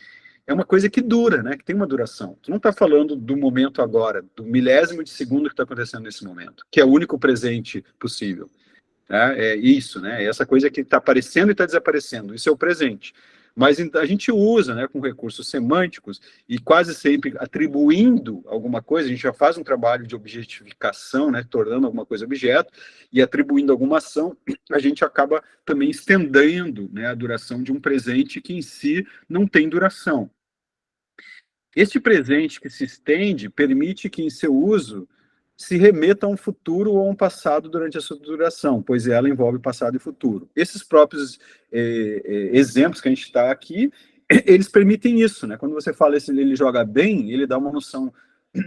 é uma coisa que dura, né? Que tem uma duração. Tu não está falando do momento agora, do milésimo de segundo que está acontecendo nesse momento, que é o único presente possível. É isso, né? Essa coisa que está aparecendo e está desaparecendo, isso é o presente. Mas a gente usa, né, com recursos semânticos e quase sempre atribuindo alguma coisa, a gente já faz um trabalho de objetificação, né, tornando alguma coisa objeto e atribuindo alguma ação, a gente acaba também estendendo, né, a duração de um presente que em si não tem duração. Este presente que se estende permite que em seu uso se remeta a um futuro ou a um passado durante a sua duração, pois ela envolve passado e futuro. Esses próprios exemplos que a gente está aqui, eles permitem isso, né? Quando você fala assim, ele joga bem, ele dá uma noção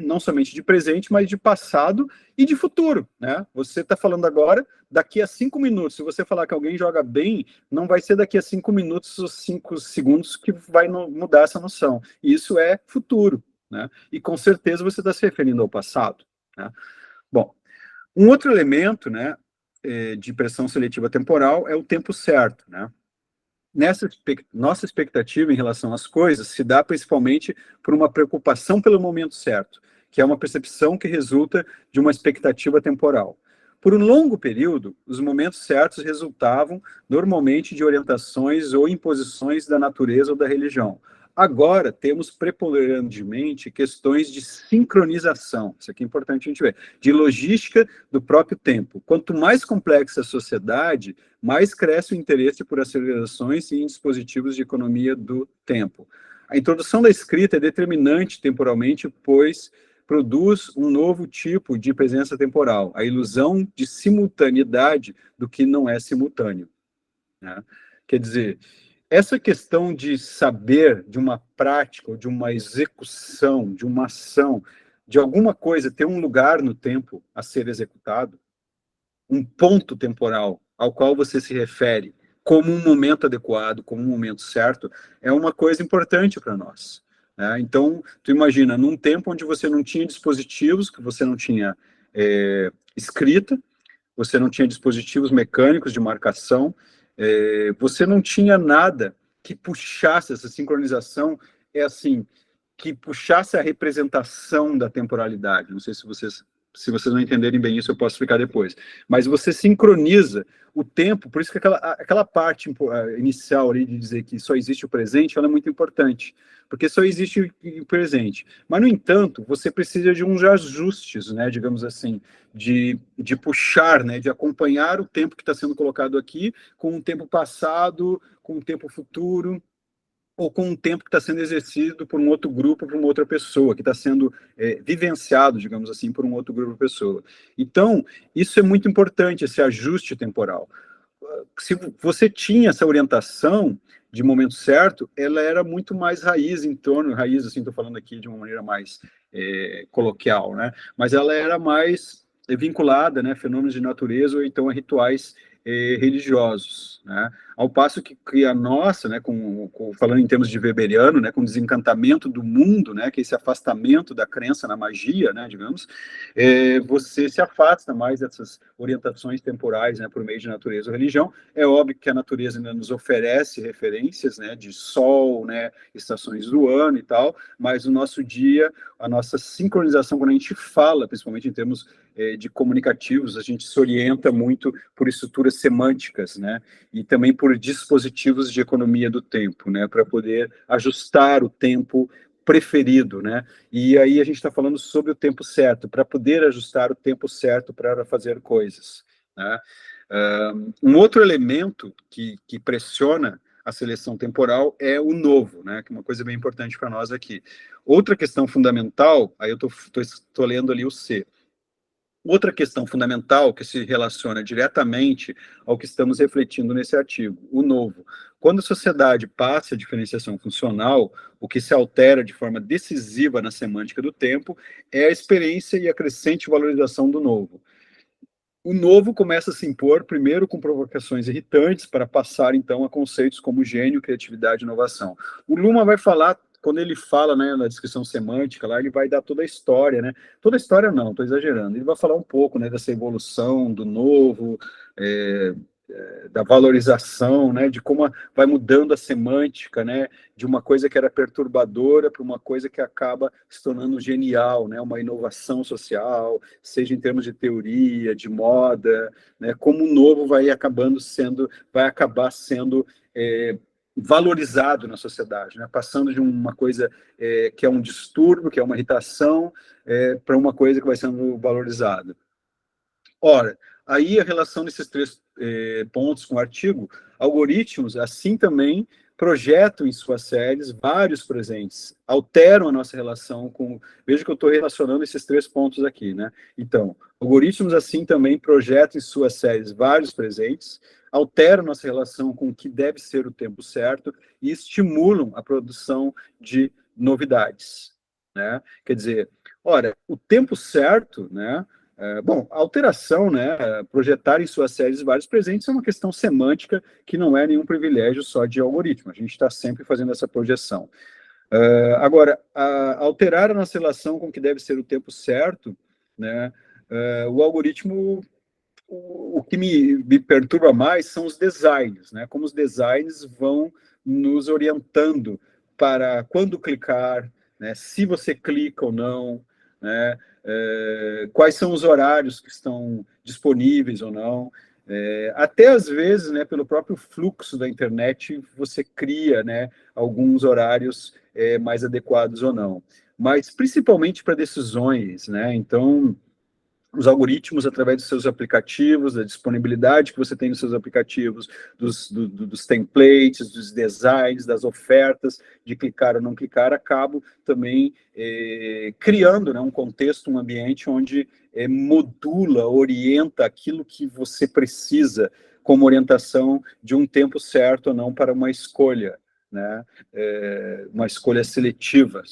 não somente de presente, mas de passado e de futuro, né? Você está falando agora, daqui a 5 minutos, se você falar que alguém joga bem, não vai ser daqui a 5 minutos ou 5 segundos que vai mudar essa noção. Isso é futuro, né? E com certeza você está se referindo ao passado. Né? Bom, um outro elemento, né, de pressão seletiva temporal é o tempo certo. Né? Nossa expectativa em relação às coisas se dá principalmente por uma preocupação pelo momento certo, que é uma percepção que resulta de uma expectativa temporal. Por um longo período, os momentos certos resultavam normalmente de orientações ou imposições da natureza ou da religião. Agora, temos preponderantemente questões de sincronização, isso aqui é importante a gente ver, de logística do próprio tempo. Quanto mais complexa a sociedade, mais cresce o interesse por acelerações e em dispositivos de economia do tempo. A introdução da escrita é determinante temporalmente, pois produz um novo tipo de presença temporal, a ilusão de simultaneidade do que não é simultâneo. Né? Quer dizer, essa questão de saber de uma prática, ou de uma execução, de uma ação, de alguma coisa ter um lugar no tempo a ser executado, um ponto temporal ao qual você se refere como um momento adequado, como um momento certo, é uma coisa importante para nós. Né? Então, tu imagina, num tempo onde você não tinha dispositivos, que você não tinha escrita, você não tinha dispositivos mecânicos de marcação, você não tinha nada que puxasse essa sincronização, que puxasse a representação da temporalidade. Não sei se vocês não entenderem bem isso, eu posso explicar depois. Mas você sincroniza o tempo, por isso que aquela parte inicial ali de dizer que só existe o presente, ela é muito importante, porque só existe o presente. Mas, no entanto, você precisa de uns ajustes, né, digamos assim, de puxar, né, de acompanhar o tempo que está sendo colocado aqui com o tempo passado, com o tempo futuro, ou com um tempo que está sendo exercido por um outro grupo, por uma outra pessoa, que está sendo vivenciado, digamos assim, por um outro grupo de pessoa. Então, isso é muito importante, esse ajuste temporal. Se você tinha essa orientação de momento certo, ela era muito mais raiz, assim, estou falando aqui de uma maneira mais coloquial, né? Mas ela era mais vinculada, né, a fenômenos de natureza ou então a rituais religiosos, né? Ao passo que a nossa, né, falando em termos de weberiano, né, com o desencantamento do mundo, né, que é esse afastamento da crença na magia, né, digamos, você se afasta mais dessas orientações temporais, né, por meio de natureza ou religião. É óbvio que a natureza ainda nos oferece referências, né, de sol, né, estações do ano e tal, mas o nosso dia, a nossa sincronização, quando a gente fala, principalmente em termos de comunicativos, a gente se orienta muito por estruturas semânticas, né, e também por dispositivos de economia do tempo, né, para poder ajustar o tempo preferido, né, e aí a gente está falando sobre o tempo certo, para poder ajustar o tempo certo para fazer coisas, né. Um outro elemento que pressiona a seleção temporal é o novo, né, que é uma coisa bem importante para nós aqui. Outra questão fundamental, aí eu estou lendo ali o C. Outra questão fundamental que se relaciona diretamente ao que estamos refletindo nesse artigo, o novo. Quando a sociedade passa a diferenciação funcional, o que se altera de forma decisiva na semântica do tempo é a experiência e a crescente valorização do novo. O novo começa a se impor, primeiro, com provocações irritantes, para passar, então, a conceitos como gênio, criatividade e inovação. O Luhmann vai falar, quando ele fala, né, na descrição semântica, lá ele vai dar toda a história, né? Toda a história não, estou exagerando. Ele vai falar um pouco, né, dessa evolução do novo, da valorização, né, de como vai mudando a semântica, né, de uma coisa que era perturbadora para uma coisa que acaba se tornando genial, né, uma inovação social, seja em termos de teoria, de moda, né, como o novo vai acabar sendo valorizado na sociedade, né, passando de uma coisa que é um distúrbio, que é uma irritação, para uma coisa que vai sendo valorizada. Ora, aí a relação desses três pontos com o artigo, algoritmos, assim também, projetam em suas séries vários presentes, alteram a nossa relação com... Veja que eu estou relacionando esses três pontos aqui, né? Então, algoritmos, assim também, projetam em suas séries vários presentes, alteram nossa relação com o que deve ser o tempo certo e estimulam a produção de novidades, né? Quer dizer, ora, o tempo certo, né? Bom, a alteração, né, projetar em suas séries vários presentes é uma questão semântica que não é nenhum privilégio só de algoritmo. A gente está sempre fazendo essa projeção. Agora, alterar a nossa relação com o que deve ser o tempo certo, né, o algoritmo, o que me perturba mais são os designs, né, como os designs vão nos orientando para quando clicar, né, se você clica ou não, né, quais são os horários que estão disponíveis ou não. Até às vezes, né, pelo próprio fluxo da internet, você cria, né, alguns horários mais adequados ou não. Mas principalmente para decisões, né? Então, os algoritmos, através dos seus aplicativos, da disponibilidade que você tem nos seus aplicativos, dos templates, dos designs, das ofertas, de clicar ou não clicar, acabam também criando, né, um contexto, um ambiente onde modula, orienta aquilo que você precisa como orientação de um tempo certo ou não para uma escolha, né, uma escolha seletiva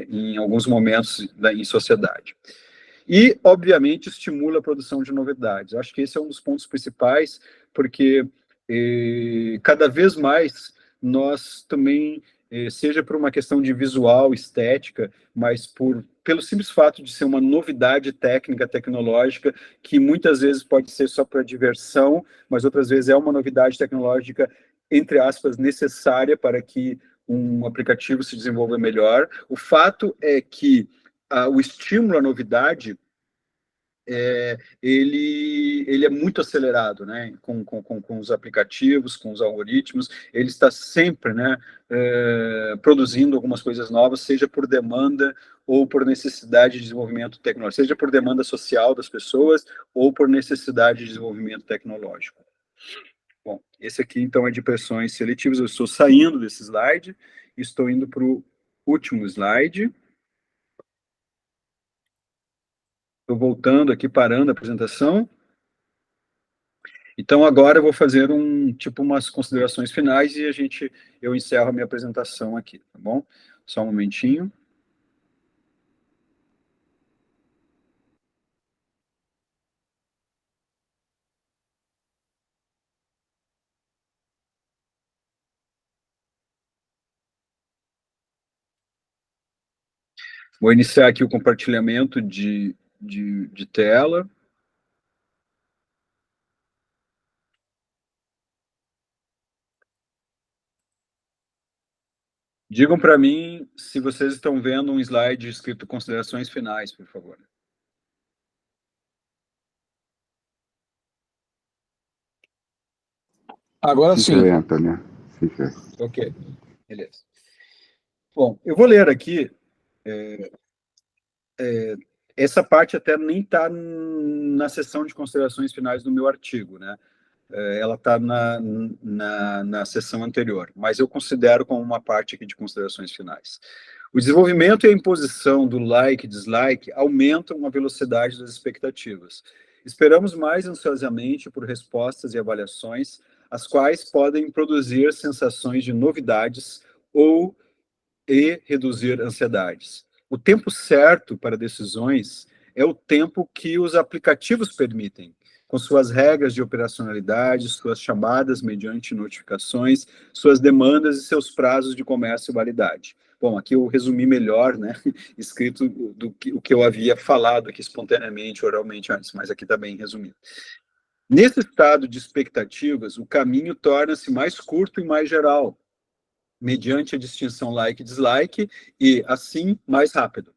em alguns momentos em sociedade. E, obviamente, estimula a produção de novidades. Acho que esse é um dos pontos principais, porque cada vez mais nós também, seja por uma questão de visual, estética, mas pelo simples fato de ser uma novidade técnica, tecnológica, que muitas vezes pode ser só para diversão, mas outras vezes é uma novidade tecnológica, entre aspas, necessária para que um aplicativo se desenvolva melhor. O fato é que o estímulo à novidade, ele é muito acelerado, né, com os aplicativos, com os algoritmos, ele está sempre, né, produzindo algumas coisas novas, seja por demanda ou por necessidade de desenvolvimento tecnológico, seja por demanda social das pessoas ou por necessidade de desenvolvimento tecnológico. Bom, esse aqui, então, é de pressões seletivas. Eu estou saindo desse slide, estou indo para o último slide. Estou voltando aqui, parando a apresentação. Então, agora eu vou fazer umas considerações finais e eu encerro a minha apresentação aqui, tá bom? Só um momentinho. Vou iniciar aqui o compartilhamento de tela. Digam para mim se vocês estão vendo um slide escrito considerações finais, por favor. Agora Sí sim. se ve, Antonio. Sí se ve. Ok, beleza. Bom, eu vou ler aqui. Essa parte até nem está na seção de considerações finais do meu artigo, né? Ela está na seção anterior, mas eu considero como uma parte aqui de considerações finais. O desenvolvimento e a imposição do like e dislike aumentam a velocidade das expectativas. Esperamos mais ansiosamente por respostas e avaliações, as quais podem produzir sensações de novidades e reduzir ansiedades. O tempo certo para decisões é o tempo que os aplicativos permitem, com suas regras de operacionalidade, suas chamadas mediante notificações, suas demandas e seus prazos de comércio e validade. Bom, aqui eu resumi melhor, né, escrito o que eu havia falado aqui espontaneamente, oralmente antes, mas aqui está bem resumido. Nesse estado de expectativas, o caminho torna-se mais curto e mais geral, mediante a distinção like e dislike, e, assim, mais rápido.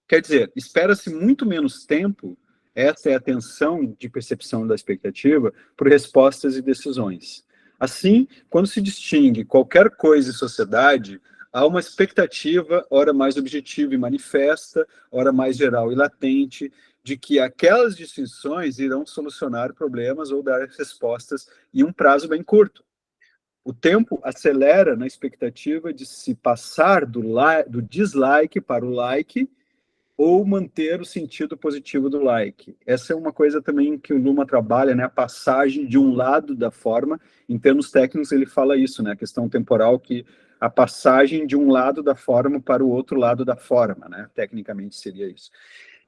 Quer dizer, espera-se muito menos tempo, essa é a tensão de percepção da expectativa, por respostas e decisões. Assim, quando se distingue qualquer coisa em sociedade, há uma expectativa, ora mais objetiva e manifesta, ora mais geral e latente, de que aquelas distinções irão solucionar problemas ou dar respostas em um prazo bem curto. O tempo acelera na expectativa de se passar do dislike para o like ou manter o sentido positivo do like. Essa é uma coisa também que o Luhmann trabalha, né? A passagem de um lado da forma, em termos técnicos ele fala isso, né? A questão temporal, que a passagem de um lado da forma para o outro lado da forma, né? Tecnicamente seria isso.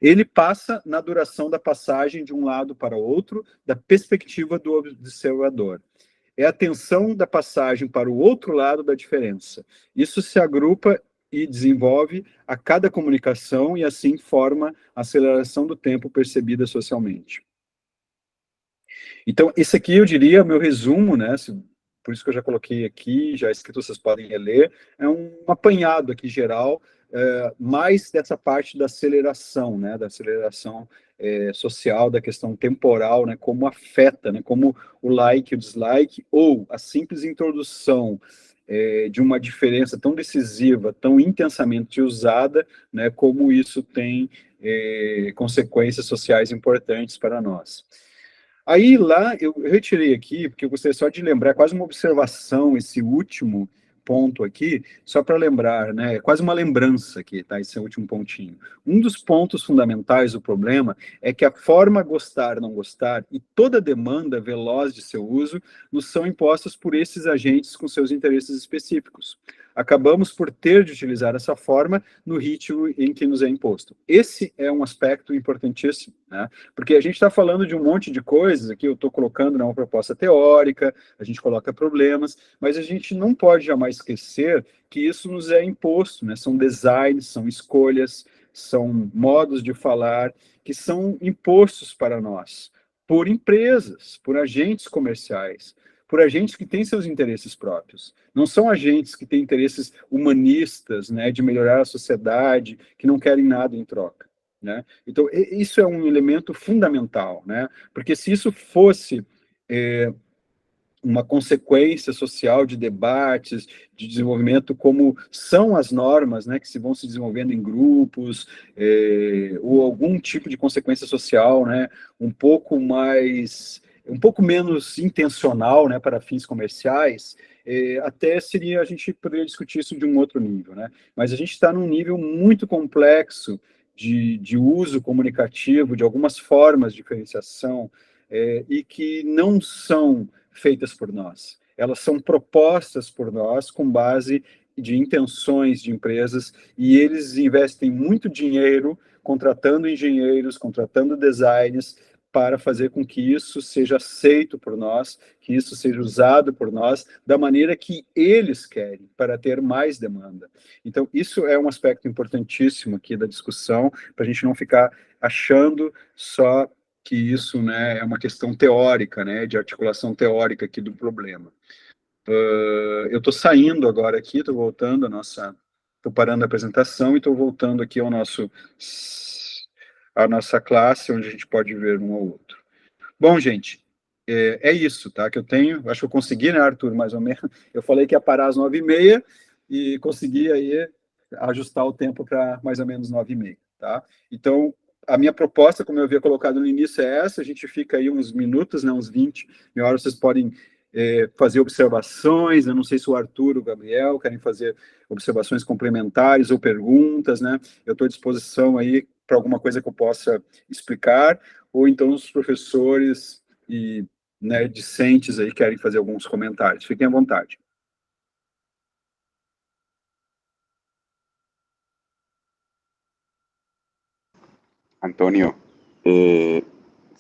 Ele passa na duração da passagem de um lado para o outro, da perspectiva do observador. É a tensão da passagem para o outro lado da diferença. Isso se agrupa e desenvolve a cada comunicação e assim forma a aceleração do tempo percebida socialmente. Então, esse aqui eu diria, meu resumo, né? Por isso que eu já coloquei aqui, já escrito, vocês podem reler, é um apanhado aqui geral, mais dessa parte da aceleração, né? Da aceleração social, da questão temporal, né? Como afeta, né? Como o like e o dislike, ou a simples introdução de uma diferença tão decisiva, tão intensamente usada, né? Como isso tem consequências sociais importantes para nós. Aí lá, eu retirei aqui, porque eu gostaria só de lembrar, quase uma observação, esse último ponto aqui, só para lembrar, né, é quase uma lembrança aqui, tá, esse último pontinho. Um dos pontos fundamentais do problema é que a forma gostar, não gostar, e toda demanda veloz de seu uso, nos são impostas por esses agentes com seus interesses específicos. Acabamos por ter de utilizar essa forma no ritmo em que nos é imposto. Esse é um aspecto importantíssimo, né? Porque a gente está falando de um monte de coisas, aqui eu estou colocando uma proposta teórica, a gente coloca problemas, mas a gente não pode jamais esquecer que isso nos é imposto, né? São designs, são escolhas, são modos de falar que são impostos para nós por empresas, por agentes comerciais, por agentes que têm seus interesses próprios. Não são agentes que têm interesses humanistas, né, de melhorar a sociedade, que não querem nada em troca, né? Então, isso é um elemento fundamental, né? Porque se isso fosse uma consequência social de debates, de desenvolvimento, como são as normas, né, que se vão se desenvolvendo em grupos, ou algum tipo de consequência social, né, um pouco menos intencional, né, para fins comerciais, até a gente poderia discutir isso de um outro nível, né, mas a gente está num nível muito complexo de uso comunicativo, de algumas formas de diferenciação, e que não são feitas por nós. Elas são propostas por nós com base de intenções de empresas, e eles investem muito dinheiro contratando engenheiros, contratando designers, para fazer com que isso seja aceito por nós, que isso seja usado por nós, da maneira que eles querem, para ter mais demanda. Então, isso é um aspecto importantíssimo aqui da discussão, para a gente não ficar achando só que isso, né, é uma questão teórica, né, de articulação teórica aqui do problema. Eu estou saindo agora aqui, estou voltando estou parando a apresentação e estou voltando aqui à nossa classe, onde a gente pode ver um ao outro. Bom, gente, é isso, tá, que eu tenho. Acho que eu consegui, né, Arthur, mais ou menos. Eu falei que ia parar às 9h30 e consegui aí ajustar o tempo para mais ou menos 9h30, tá? Então, a minha proposta, como eu havia colocado no início, é essa. A gente fica aí uns minutos, né, uns 20 horas, vocês podem fazer observações. Eu não sei se o Arthur, o Gabriel querem fazer observações complementares ou perguntas, né? Eu estou à disposição aí para alguma coisa que eu possa explicar, ou então os professores e, né, discentes aí querem fazer alguns comentários. Fiquem à vontade. Antonio,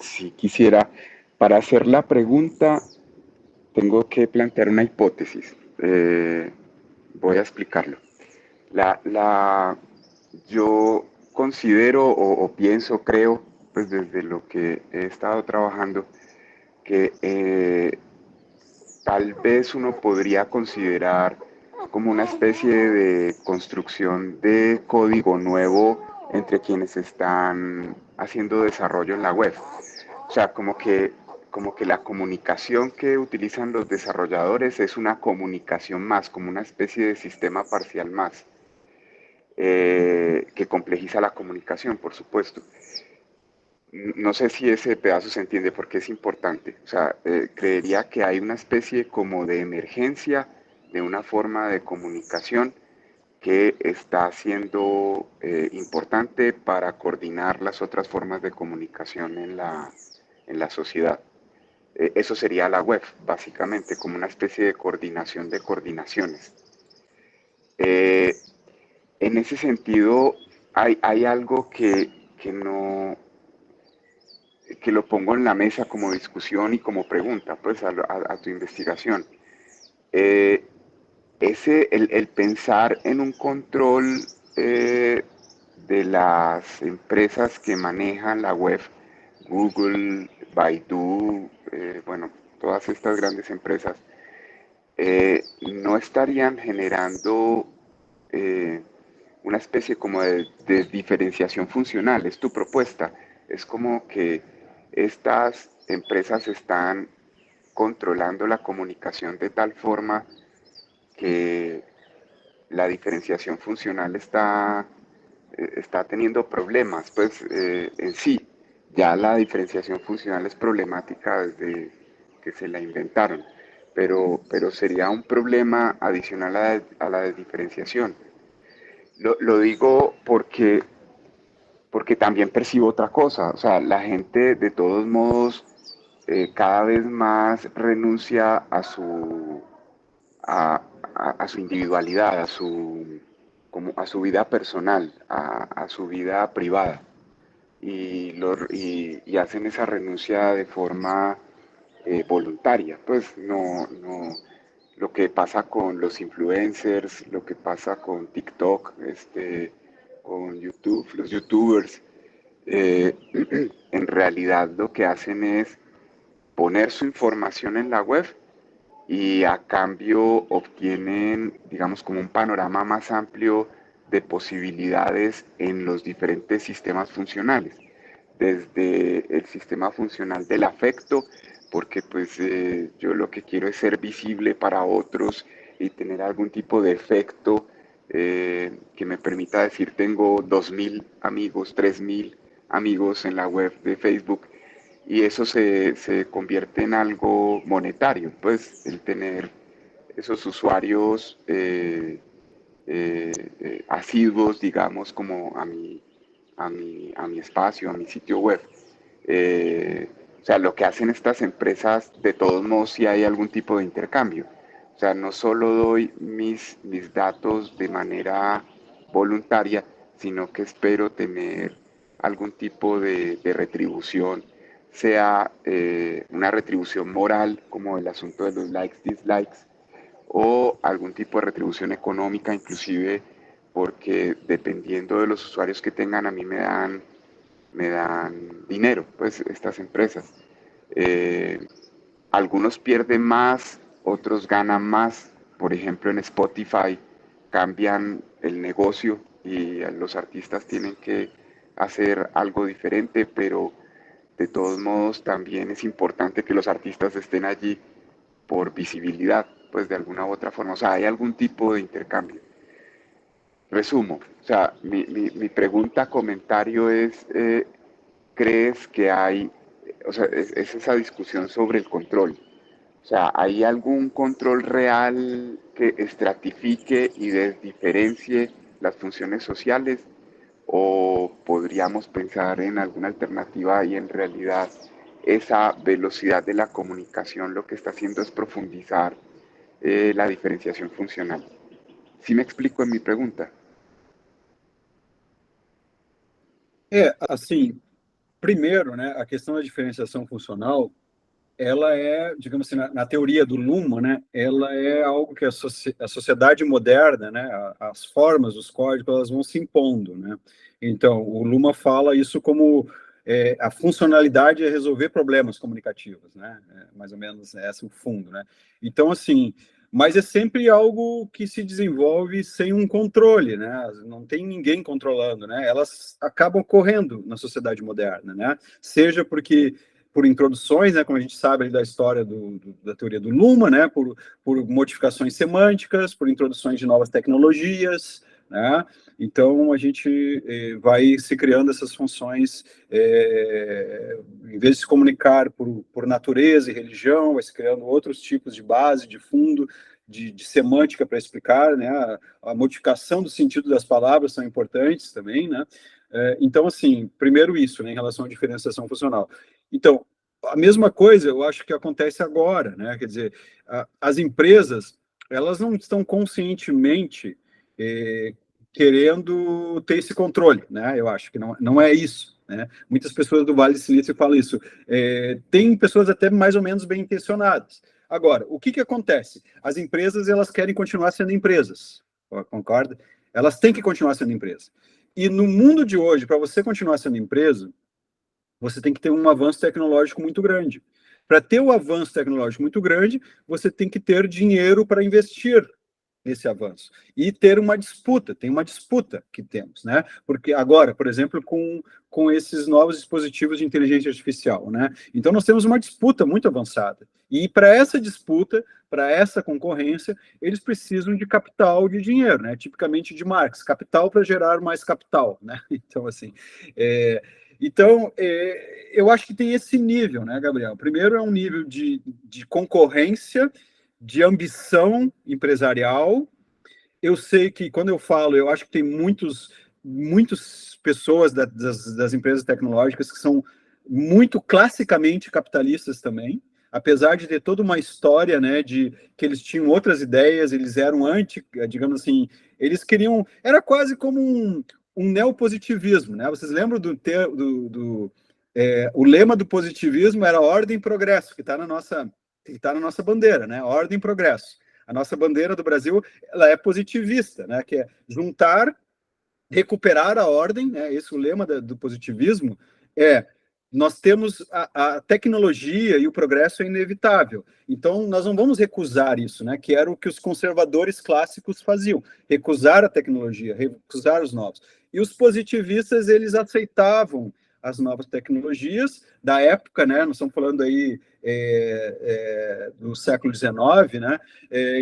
si quisiera, para hacer la pregunta, tengo que plantear una hipótesis. Voy a explicarlo. Yo considero o pienso, creo, pues desde lo que he estado trabajando, que tal vez uno podría considerar como una especie de construcción de código nuevo entre quienes están haciendo desarrollo en la web. O sea, como que la comunicación que utilizan los desarrolladores es una comunicación más, como una especie de sistema parcial más, que complejiza la comunicación, por supuesto. No sé si ese pedazo se entiende porque es importante. O sea, creería que hay una especie como de emergencia de una forma de comunicación que está siendo importante para coordinar las otras formas de comunicación en la sociedad. Eso sería la web, básicamente, como una especie de coordinación de coordinaciones. En ese sentido, hay algo que lo pongo en la mesa como discusión y como pregunta, pues, a tu investigación. El pensar en un control de las empresas que manejan la web, Google, Baidu, bueno, todas estas grandes empresas, no estarían generando una especie como de diferenciación funcional. Es tu propuesta. Es como que estas empresas están controlando la comunicación de tal forma que la diferenciación funcional está teniendo problemas, pues en sí. Ya la diferenciación funcional es problemática desde que se la inventaron, pero sería un problema adicional a la diferenciación. Lo digo porque también percibo otra cosa. O sea, la gente de todos modos cada vez más renuncia a su individualidad, a su vida personal, a su vida privada. Y hacen esa renuncia de forma voluntaria. Pues no, lo que pasa con los influencers, lo que pasa con TikTok, con YouTube, los youtubers, en realidad lo que hacen es poner su información en la web y a cambio obtienen, digamos, como un panorama más amplio de posibilidades en los diferentes sistemas funcionales, desde el sistema funcional del afecto, porque pues yo lo que quiero es ser visible para otros y tener algún tipo de efecto que me permita decir tengo 2.000 amigos, 3.000 amigos en la web de Facebook, y eso se convierte en algo monetario, pues el tener esos usuarios asiduos, digamos, como a mi espacio, a mi sitio web. o sea, lo que hacen estas empresas, de todos modos, sí hay algún tipo de intercambio. O sea, no solo doy mis datos de manera voluntaria, sino que espero tener algún tipo de retribución, sea una retribución moral, como el asunto de los likes, dislikes, o algún tipo de retribución económica, inclusive porque dependiendo de los usuarios que tengan, a mí me dan dinero, pues estas empresas. Algunos pierden más, otros ganan más. Por ejemplo, en Spotify cambian el negocio y los artistas tienen que hacer algo diferente, pero de todos modos también es importante que los artistas estén allí por visibilidad, pues de alguna u otra forma. O sea, hay algún tipo de intercambio. Resumo, o sea, mi pregunta, comentario es, ¿crees que hay, o sea, es esa discusión sobre el control? O sea, ¿hay algún control real que estratifique y desdiferencie las funciones sociales? ¿O podríamos pensar en alguna alternativa y en realidad esa velocidad de la comunicación lo que está haciendo es profundizar la diferenciación funcional? ¿Sí me explico en mi pregunta? Assim, primeiro, né, a questão da diferenciação funcional, ela é, digamos assim, na teoria do Luhmann, né, ela é algo que a sociedade moderna, né, as formas, os códigos, elas vão se impondo, né. Então, o Luhmann fala isso como a funcionalidade é resolver problemas comunicativos, né, mais ou menos esse é o fundo, né. Então, assim, mas é sempre algo que se desenvolve sem um controle, né, não tem ninguém controlando, né, elas acabam correndo na sociedade moderna, né, seja porque por introduções, né, como a gente sabe da história da teoria do Luhmann, né, por modificações semânticas, por introduções de novas tecnologias, né, então a gente vai se criando essas funções, em vez de se comunicar por natureza e religião, vai se criando outros tipos de base, de fundo, de semântica para explicar, né, a modificação do sentido das palavras são importantes também, né, então, assim, primeiro isso, né, em relação à diferenciação funcional. Então, a mesma coisa eu acho que acontece agora, né? Quer dizer, as empresas, elas não estão conscientemente querendo ter esse controle, né? Eu acho que não é isso, né? Muitas pessoas do Vale do Silício falam isso. Tem pessoas até mais ou menos bem intencionadas. Agora, o que acontece? As empresas, elas querem continuar sendo empresas, concorda? Elas têm que continuar sendo empresas. E no mundo de hoje, para você continuar sendo empresa, você tem que ter um avanço tecnológico muito grande. Para ter um avanço tecnológico muito grande, você tem que ter dinheiro para investir nesse avanço. E ter uma disputa, tem uma disputa que temos, né? Porque agora, por exemplo, com esses novos dispositivos de inteligência artificial, né? Então, nós temos uma disputa muito avançada. E para essa disputa, para essa concorrência, eles precisam de capital, de dinheiro, né? Tipicamente de Marx, capital para gerar mais capital, né? Então, assim, eu acho que tem esse nível, né, Gabriel? Primeiro é um nível de concorrência, de ambição empresarial. Eu sei que, quando eu falo, eu acho que tem muitas pessoas das empresas tecnológicas que são muito classicamente capitalistas também, apesar de ter toda uma história, né, de que eles tinham outras ideias, eles eram digamos assim, eles queriam, era quase como um neopositivismo, né? Vocês lembram o lema do positivismo era ordem e progresso, que está na nossa bandeira, né? Ordem e progresso. A nossa bandeira do Brasil, ela é positivista, né? Que é juntar, recuperar a ordem, né? Esse é o lema do positivismo. Nós temos a tecnologia e o progresso é inevitável. Então, nós não vamos recusar isso, né? Que era o que os conservadores clássicos faziam. Recusar a tecnologia, recusar os novos. E os positivistas, eles aceitavam as novas tecnologias da época, né? Nós estamos falando aí do século XIX, né?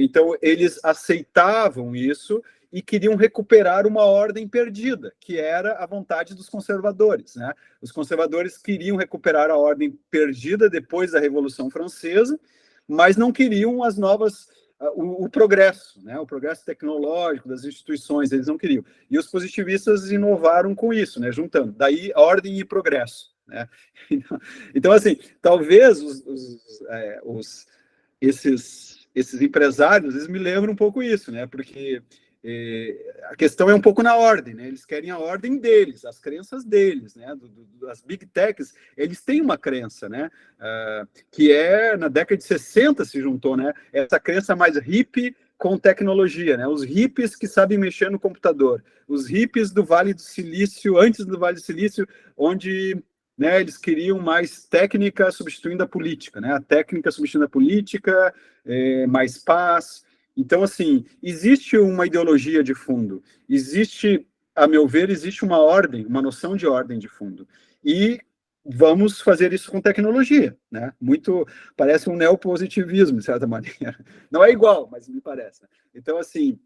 Então, eles aceitavam isso e queriam recuperar uma ordem perdida, que era a vontade dos conservadores, né? Os conservadores queriam recuperar a ordem perdida depois da Revolução Francesa, mas não queriam as novas, o progresso, né? O progresso tecnológico das instituições, eles não queriam. E os positivistas inovaram com isso, né? Juntando, daí ordem e progresso, né? Então, assim, talvez esses empresários, eles me lembram um pouco isso, né? Porque a questão é um pouco na ordem, né? Eles querem a ordem deles, as crenças deles, né? As big techs, eles têm uma crença, né? Que na década de 60 se juntou, né? Essa crença mais hippie com tecnologia, né? Os hippies que sabem mexer no computador, os hippies do Vale do Silício, antes do Vale do Silício, onde, né, eles queriam mais técnica substituindo a política, né? A técnica substituindo a política, mais paz. Então, assim, existe uma ideologia de fundo, existe, a meu ver, existe uma ordem, uma noção de ordem de fundo. E vamos fazer isso com tecnologia, né? Muito, parece um neopositivismo, de certa maneira. Não é igual, mas me parece. Então, assim,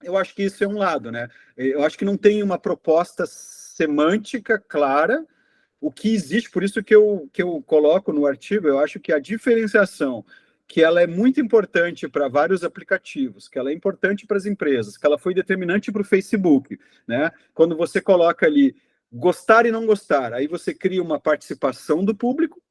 eu acho que isso é um lado, né? Eu acho que não tem uma proposta semântica clara. O que existe, por isso que eu coloco no artigo, eu acho que a diferenciação, que ela é muito importante para vários aplicativos, que ela é importante para as empresas, que ela foi determinante para o Facebook, né? Quando você coloca ali gostar e não gostar, aí você cria uma participação do público,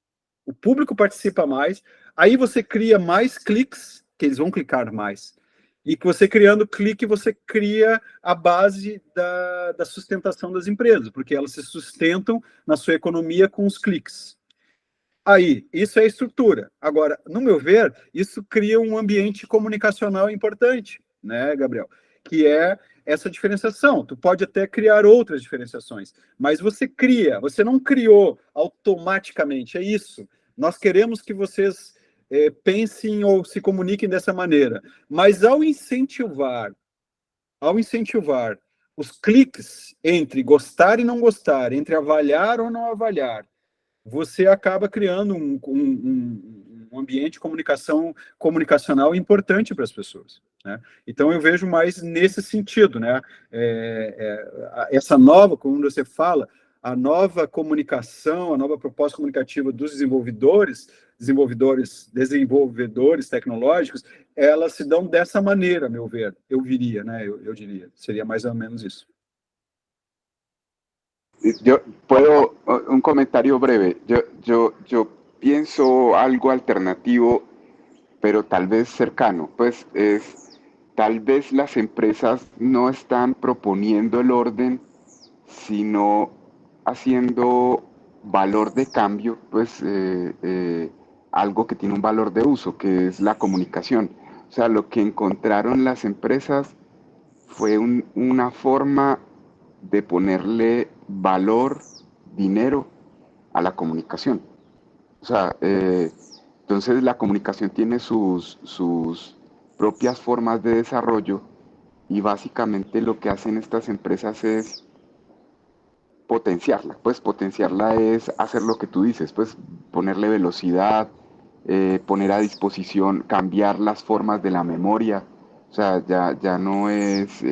o público participa mais, aí você cria mais cliques, que eles vão clicar mais. E que você criando clique, você cria a base da sustentação das empresas, porque elas se sustentam na sua economia com os cliques. Aí, isso é a estrutura. Agora, no meu ver, isso cria um ambiente comunicacional importante, né, Gabriel? Que é essa diferenciação. Tu pode até criar outras diferenciações, mas você não criou automaticamente, é isso. Nós queremos que vocês pensem ou se comuniquem dessa maneira, mas ao incentivar os cliques entre gostar e não gostar, entre avaliar ou não avaliar, você acaba criando um ambiente de comunicacional importante para as pessoas, né? Então, eu vejo mais nesse sentido, né? Essa nova, como você fala, a nova comunicação, a nova proposta comunicativa dos desenvolvedores tecnológicos, elas se dão dessa maneira, a meu ver, eu diria, seria mais ou menos isso. Yo puedo un comentario breve. Yo pienso algo alternativo, pero tal vez cercano. Pues tal vez las empresas no están proponiendo el orden, sino haciendo valor de cambio, pues algo que tiene un valor de uso, que es la comunicación. O sea, lo que encontraron las empresas fue una forma de ponerle valor, dinero a la comunicación. O sea, entonces la comunicación tiene sus propias formas de desarrollo y básicamente lo que hacen estas empresas es potenciarla. Pues potenciarla es hacer lo que tú dices, pues ponerle velocidad, poner a disposición, cambiar las formas de la memoria. O sea, ya no es...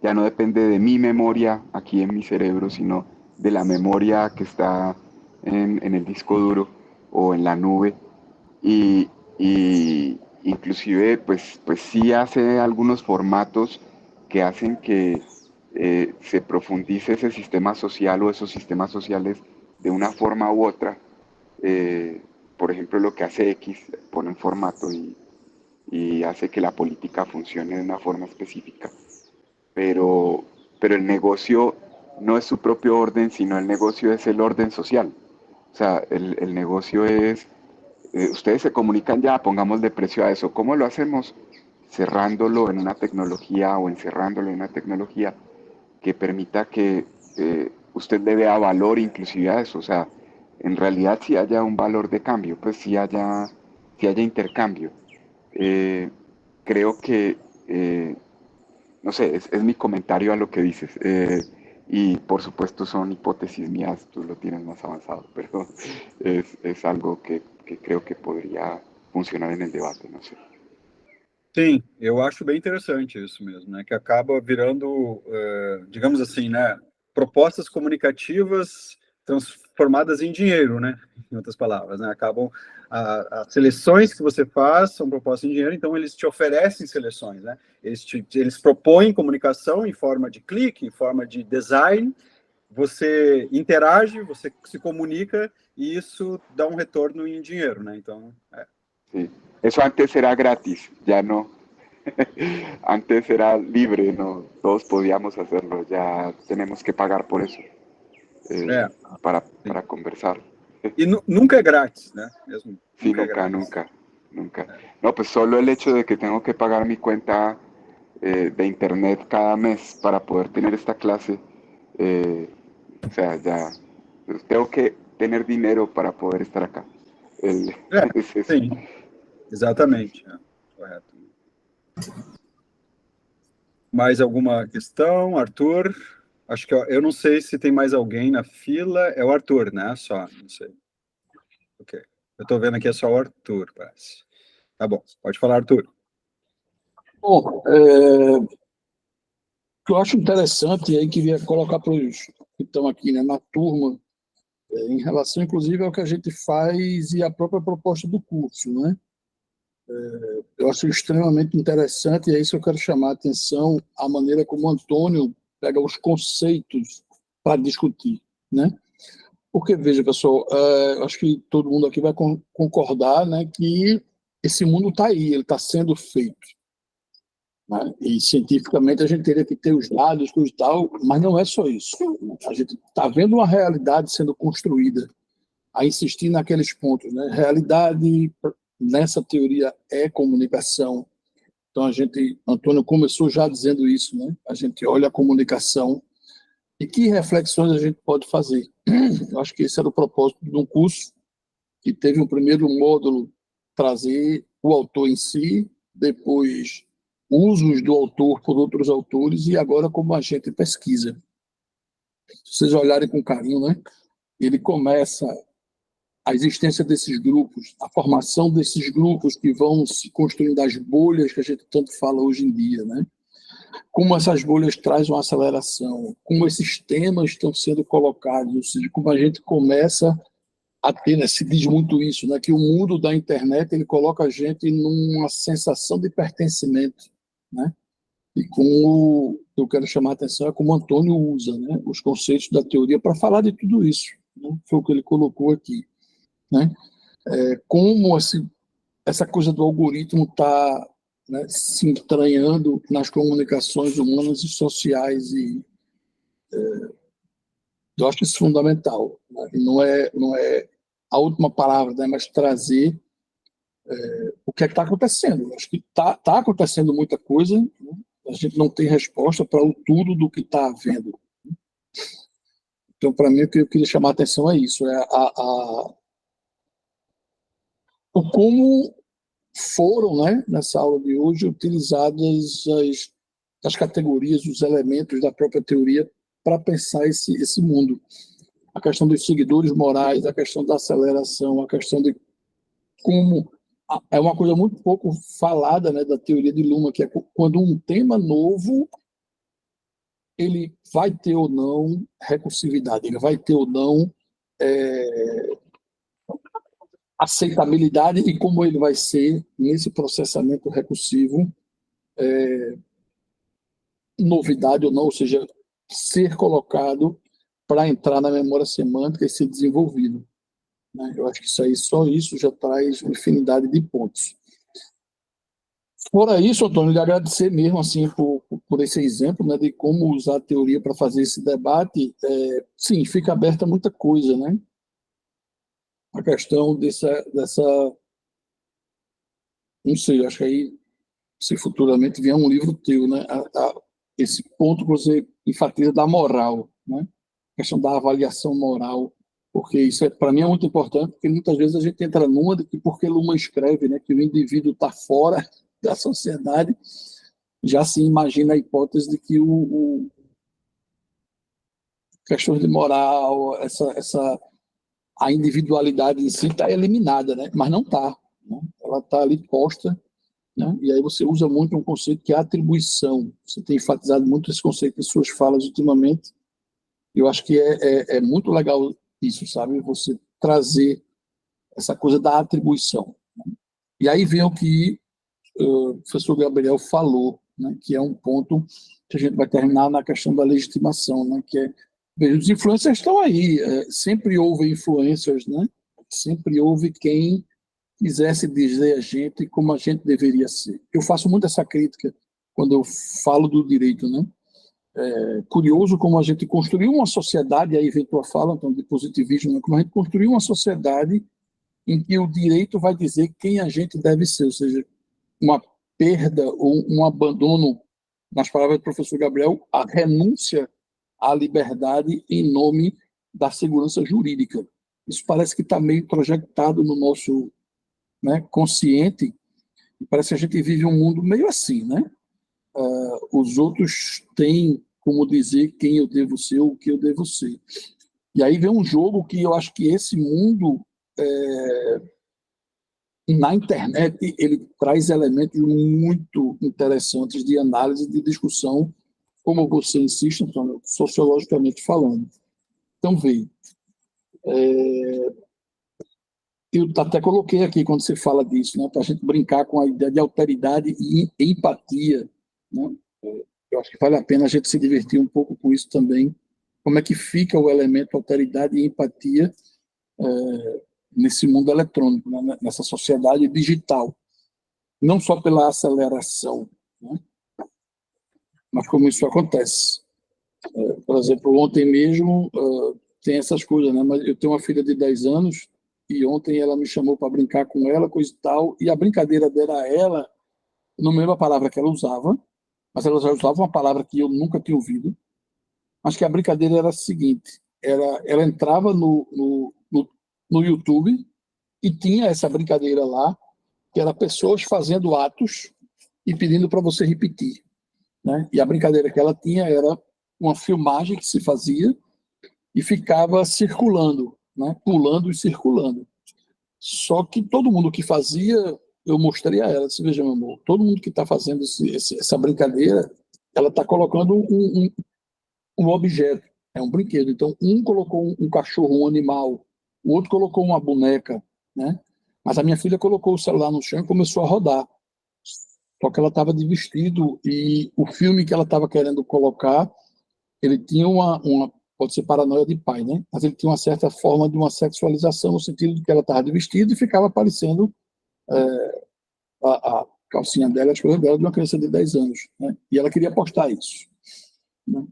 ya no depende de mi memoria aquí en mi cerebro, sino de la memoria que está en el disco duro o en la nube. Y inclusive, pues sí hace algunos formatos que hacen que se profundice ese sistema social o esos sistemas sociales de una forma u otra. Por ejemplo, lo que hace X, pone un formato y hace que la política funcione de una forma específica. Pero el negocio no es su propio orden, sino el negocio es el orden social. O sea, el negocio es, ustedes se comunican ya, pongámosle precio a eso. ¿Cómo lo hacemos? Cerrándolo en una tecnología o encerrándolo en una tecnología que permita que usted le vea valor inclusive a eso. O sea, en realidad sí haya un valor de cambio, pues sí haya intercambio. Creo que... no sé, es mi comentario a lo que dices. Y por supuesto son hipótesis mías, tú lo tienes más avanzado, pero es algo que creo que podría funcionar en el debate, no sé. Sim, eu acho bem interessante isso mesmo, né? Que acaba virando, digamos assim, né? Propostas comunicativas transformadas em dinheiro, né? Em outras palavras, né? Acabam as seleções que você faz são propostas em dinheiro, então eles te oferecem seleções, né? Eles propõem comunicação em forma de clique, em forma de design, você interage, você se comunica, e isso dá um retorno em dinheiro, né? Então, Sí. Eso antes era gratis, ya no. Antes era libre, no, todos podíamos hacerlo, ya tenemos que pagar por eso, para conversar. E nunca é grátis, né? Mesmo, Sí, nunca é grátis. nunca. No, pues solo el hecho de que tengo que pagar mi cuenta de internet cada mes para poder tener esta clase, o sea, ya pues, tengo que tener dinero para poder estar acá. Es eso. Sim, exatamente. Correto. Mais alguma questão, Arthur? Acho que eu não sei se tem mais alguém na fila. É o Arthur, né? Só, não sei. Ok. Eu estou vendo aqui é só o Arthur, parece. Tá bom, pode falar, Arthur. Bom, o que eu acho interessante, e aí queria colocar para os que estão aqui, né, na turma, em relação, inclusive, ao que a gente faz e a própria proposta do curso, né? Eu acho extremamente interessante, e é isso que eu quero chamar a atenção, a maneira como o Antônio pega os conceitos para discutir, né? Porque, veja, pessoal, eu acho que todo mundo aqui vai concordar, né, que esse mundo está aí, ele está sendo feito, né? E cientificamente a gente teria que ter os dados, coisa e tal, mas não é só isso. A gente está vendo uma realidade sendo construída, a insistir naqueles pontos, né? Realidade, nessa teoria, é comunicação. Então, Antônio começou já dizendo isso, né? A gente olha a comunicação e que reflexões a gente pode fazer. Eu acho que esse era o propósito de um curso que teve um primeiro módulo, trazer o autor em si, depois usos do autor por outros autores e agora como a gente pesquisa. Se vocês olharem com carinho, né? Ele começa a existência desses grupos, a formação desses grupos que vão se construindo as bolhas que a gente tanto fala hoje em dia, né? Como essas bolhas trazem uma aceleração, como esses temas estão sendo colocados, ou seja, como a gente começa a ter, né, se diz muito isso, né, que o mundo da internet ele coloca a gente numa sensação de pertencimento, né? E como eu quero chamar a atenção é como o Antônio usa, né, os conceitos da teoria para falar de tudo isso, né? Foi o que ele colocou aqui, né? Como essa coisa do algoritmo está, né, se entranhando nas comunicações humanas e sociais e eu acho isso fundamental, né? E não é a última palavra, né, mas trazer o que é que está acontecendo. Eu acho que tá acontecendo muita coisa, né? A gente não tem resposta para o tudo do que está havendo. Então, para mim, o que eu queria chamar a atenção é isso, é o como foram, né, nessa aula de hoje, utilizadas as categorias, os elementos da própria teoria para pensar esse mundo. A questão dos seguidores morais, a questão da aceleração, a questão de como... É uma coisa muito pouco falada, né, da teoria de Luhmann, que é quando um tema novo ele vai ter ou não recursividade, ele vai ter ou não aceitabilidade e como ele vai ser nesse processamento recursivo, novidade ou não, ou seja, ser colocado para entrar na memória semântica e ser desenvolvido, né? Eu acho que só isso já traz uma infinidade de pontos. Fora isso, Antônio, lhe agradecer mesmo assim por esse exemplo, né, de como usar a teoria para fazer esse debate. Sim, fica aberta muita coisa, né? A questão dessa não sei, acho que aí, se futuramente vier um livro teu, né, esse ponto que você enfatiza da moral, né? A questão da avaliação moral, porque isso para mim é muito importante, porque muitas vezes a gente entra numa de que porque Luhmann escreve, né, que o indivíduo está fora da sociedade, já se imagina a hipótese de que questões de moral, a individualidade em si está eliminada, né? Mas não está, né? Ela está ali posta, né? E aí você usa muito um conceito que é a atribuição. Você tem enfatizado muito esse conceito em suas falas ultimamente. Eu acho que é muito legal isso, sabe? Você trazer essa coisa da atribuição, né? E aí vem o que o professor Gabriel falou, né? Que é um ponto que a gente vai terminar na questão da legitimação, né? Que é Veja, os influencers estão aí, sempre houve influencers, né? Sempre houve quem quisesse dizer a gente como a gente deveria ser. Eu faço muito essa crítica quando eu falo do direito, né? Curioso como a gente construiu uma sociedade, aí vem tua fala, então, de positivismo, né? Como a gente construiu uma sociedade em que o direito vai dizer quem a gente deve ser, ou seja, uma perda ou um abandono, nas palavras do professor Gabriel, a renúncia à liberdade em nome da segurança jurídica. Isso parece que está meio projetado no nosso, né, consciente, e parece que a gente vive um mundo meio assim, né? Os outros têm como dizer quem eu devo ser ou o que eu devo ser. E aí vem um jogo que eu acho que esse mundo, na internet, ele traz elementos muito interessantes de análise, de discussão, como você insiste, Antônio, sociologicamente falando. Então, veio. Eu até coloquei aqui, quando você fala disso, né, para a gente brincar com a ideia de alteridade e empatia. Né? Eu acho que vale a pena a gente se divertir um pouco com isso também. Como é que fica o elemento alteridade e empatia nesse mundo eletrônico, né, nessa sociedade digital? Não só pela aceleração, né, mas como isso acontece. Por exemplo, ontem mesmo tem essas coisas, né? Mas eu tenho uma filha de 10 anos e ontem ela me chamou para brincar com ela, coisa e tal, e a brincadeira dela a ela, não me lembro a palavra que ela usava, mas ela já usava uma palavra que eu nunca tinha ouvido, mas que a brincadeira era a seguinte: ela entrava no YouTube e tinha essa brincadeira lá, que era pessoas fazendo atos e pedindo para você repetir, né? E a brincadeira que ela tinha era uma filmagem que se fazia e ficava circulando, né? Pulando e circulando. Só que todo mundo que fazia, eu mostrei a ela, disse, veja, meu amor, todo mundo que está fazendo essa brincadeira, ela está colocando um objeto, é um brinquedo. Então, um colocou um cachorro, um animal, o outro colocou uma boneca, né? Mas a minha filha colocou o celular no chão e começou a rodar. Só que ela estava de vestido e o filme que ela estava querendo colocar, ele tinha pode ser paranoia de pai, né? Mas ele tinha uma certa forma de uma sexualização, no sentido de que ela estava de vestido e ficava aparecendo a calcinha dela, as coisas dela, de uma criança de 10 anos, né? E ela queria postar isso, né?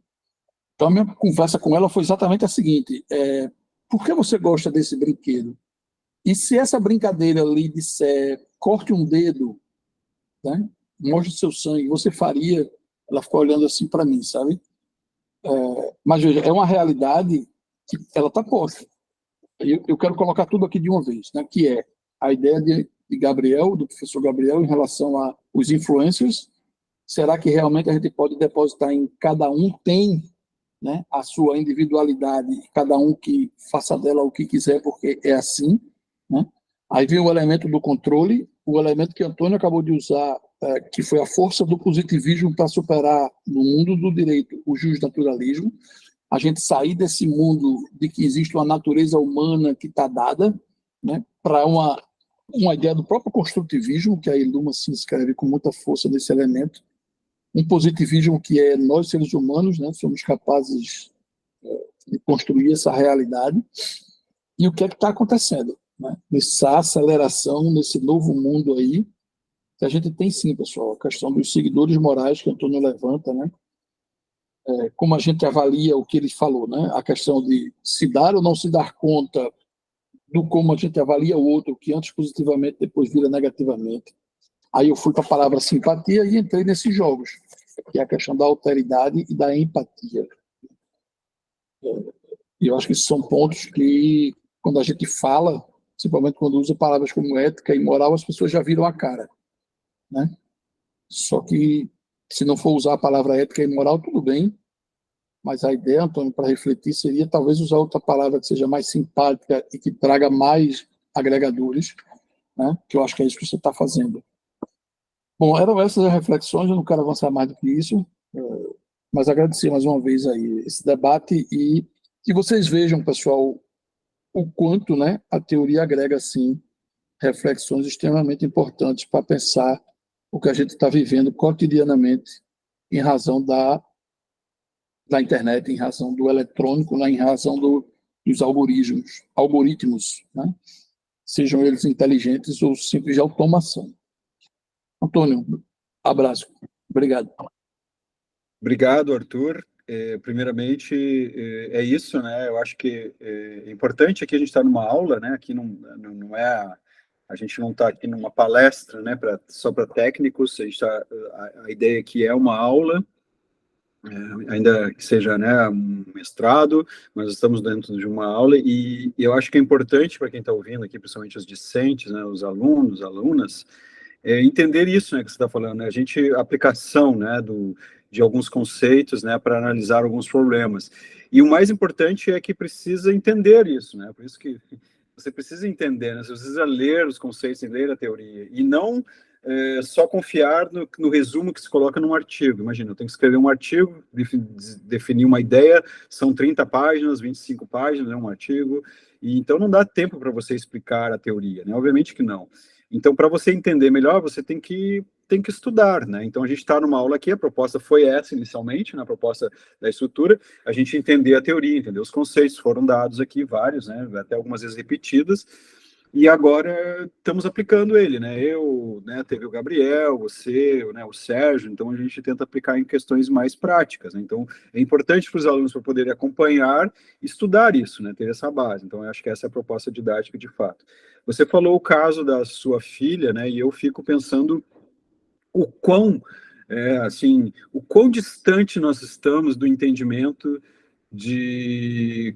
Então, a minha conversa com ela foi exatamente a seguinte: por que você gosta desse brinquedo? E se essa brincadeira lhe disser, corte um dedo, né? Mostre seu sangue, você faria? Ela ficou olhando assim para mim, sabe? Mas veja, é uma realidade que ela está posta. Eu quero colocar tudo aqui de uma vez, né? Que é a ideia de Gabriel, do professor Gabriel, em relação aos influencers. Será que realmente a gente pode depositar em cada um tem, né, a sua individualidade, cada um que faça dela o que quiser, porque é assim, né? Aí vem o elemento do controle, o elemento que Antônio acabou de usar, que foi a força do positivismo para superar, no mundo do direito, o justnaturalismo, a gente sair desse mundo de que existe uma natureza humana que está dada, né, para uma ideia do próprio construtivismo, que a Iluma se inscreve com muita força nesse elemento, um positivismo que é nós, seres humanos, né, somos capazes de construir essa realidade. E o que é que está acontecendo, né? Nessa aceleração, nesse novo mundo aí, que a gente tem sim, pessoal, a questão dos seguidores morais que o Antônio levanta, né? Como a gente avalia o que ele falou, né? A questão de se dar ou não se dar conta do como a gente avalia o outro, que antes positivamente, depois vira negativamente. Aí eu fui para a palavra simpatia e entrei nesses jogos, que é a questão da alteridade e da empatia. E eu acho que são pontos que, quando a gente fala, principalmente quando usa palavras como ética e moral, as pessoas já viram a cara, né? Só que, se não for usar a palavra ética e moral, tudo bem, mas a ideia, Antônio, para refletir, seria talvez usar outra palavra que seja mais simpática e que traga mais agregadores, né? Que eu acho que é isso que você está fazendo. Bom, eram essas as reflexões, eu não quero avançar mais do que isso, mas agradecer mais uma vez aí esse debate e que vocês vejam, pessoal, o quanto, né, a teoria agrega, sim, reflexões extremamente importantes para pensar o que a gente está vivendo cotidianamente em razão da da internet, em razão do eletrônico, né, em razão dos algoritmos, né, sejam eles inteligentes ou simples de automação. Antônio, abraço. Obrigado. Obrigado, Arthur. Primeiramente, é isso, né? Eu acho que é importante aqui a gente estar numa aula, né? Aqui não é a gente não está aqui numa palestra, né? Só para técnicos. A ideia aqui é uma aula, ainda que seja, né, um mestrado, mas estamos dentro de uma aula e eu acho que é importante para quem está ouvindo aqui, principalmente os discentes, né? Os alunos, alunas, entender isso, né, que você está falando, né? Aplicação, né, de alguns conceitos, né, para analisar alguns problemas. E o mais importante é que precisa entender isso, né? Por isso que você precisa entender, né? Você precisa ler os conceitos e ler a teoria, e não só confiar no resumo que se coloca num artigo. Imagina, eu tenho que escrever um artigo, definir uma ideia, são 30 páginas, 25 páginas, né, um artigo, e então não dá tempo para você explicar a teoria, né? Obviamente que não. Então, para você entender melhor, você tem que estudar, né? Então, a gente está numa aula aqui, a proposta foi essa inicialmente, na proposta da estrutura, a gente entender a teoria, entender os conceitos, foram dados aqui vários, né? Até algumas vezes repetidas, e agora estamos aplicando ele, né? Né, teve o Gabriel, você, né, o Sérgio, então a gente tenta aplicar em questões mais práticas, né? Então, é importante para os alunos para poderem acompanhar, estudar isso, né? Ter essa base. Então, eu acho que essa é a proposta didática de fato. Você falou o caso da sua filha, né? E eu fico pensando o quão distante nós estamos do entendimento de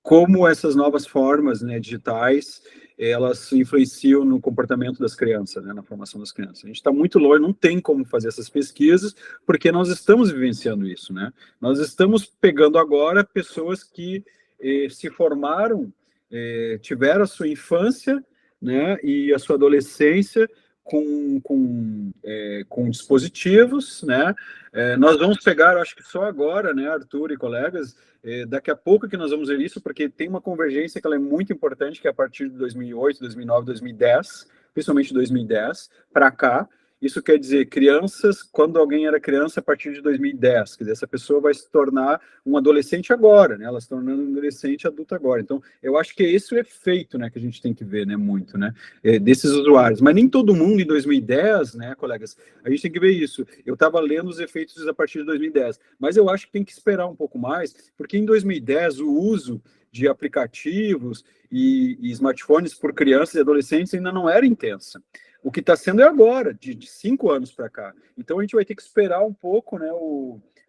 como essas novas formas, né, digitais, elas influenciam no comportamento das crianças, né, na formação das crianças. A gente está muito longe, não tem como fazer essas pesquisas, porque nós estamos vivenciando isso, né? Nós estamos pegando agora pessoas que se formaram, tiveram a sua infância, né, e a sua adolescência com dispositivos, né? Nós vamos pegar, acho que só agora, né, Arthur e colegas, daqui a pouco que nós vamos ver isso, porque tem uma convergência que ela é muito importante, que é a partir de 2008, 2009, 2010, principalmente 2010, para cá. Isso quer dizer, crianças, quando alguém era criança, a partir de 2010, quer dizer, essa pessoa vai se tornar um adolescente agora, né? Ela se tornando um adolescente adulto agora. Então, eu acho que é esse o efeito, né, que a gente tem que ver, né, muito, né, desses usuários. Mas nem todo mundo em 2010, né, colegas, a gente tem que ver isso. Eu estava lendo os efeitos a partir de 2010, mas eu acho que tem que esperar um pouco mais, porque em 2010 o uso de aplicativos e smartphones por crianças e adolescentes ainda não era intensa. O que está sendo é agora, de 5 anos para cá. Então, a gente vai ter que esperar um pouco, né?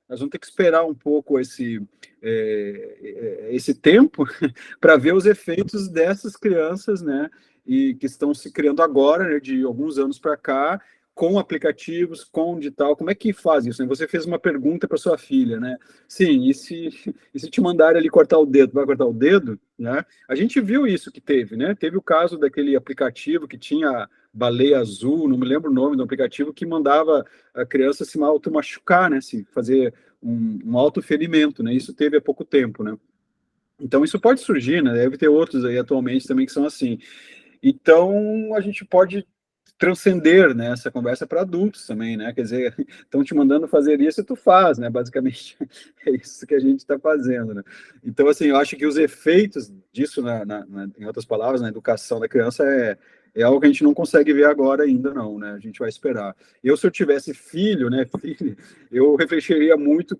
Nós vamos ter que esperar um pouco esse tempo para ver os efeitos dessas crianças, né? E que estão se criando agora, né, de alguns anos para cá, com aplicativos, com digital. Como é que faz isso, né? Você fez uma pergunta para sua filha, né? Sim, e se te mandarem ali cortar o dedo, vai cortar o dedo, né? A gente viu isso que teve, né? Teve o caso daquele aplicativo que tinha baleia azul, não me lembro o nome do aplicativo, que mandava a criança se auto-machucar, né? Se fazer um autoferimento, né? Isso teve há pouco tempo, né? Então, isso pode surgir, né? Deve ter outros aí atualmente também que são assim. Então, a gente pode transcender, né, essa conversa para adultos também, né? Quer dizer, estão te mandando fazer isso e tu faz, né? Basicamente, é isso que a gente está fazendo, né? Então, assim, eu acho que os efeitos disso, em outras palavras, na educação da criança é algo que a gente não consegue ver agora ainda, não, né? A gente vai esperar. Se eu tivesse filho, né, eu refletiria muito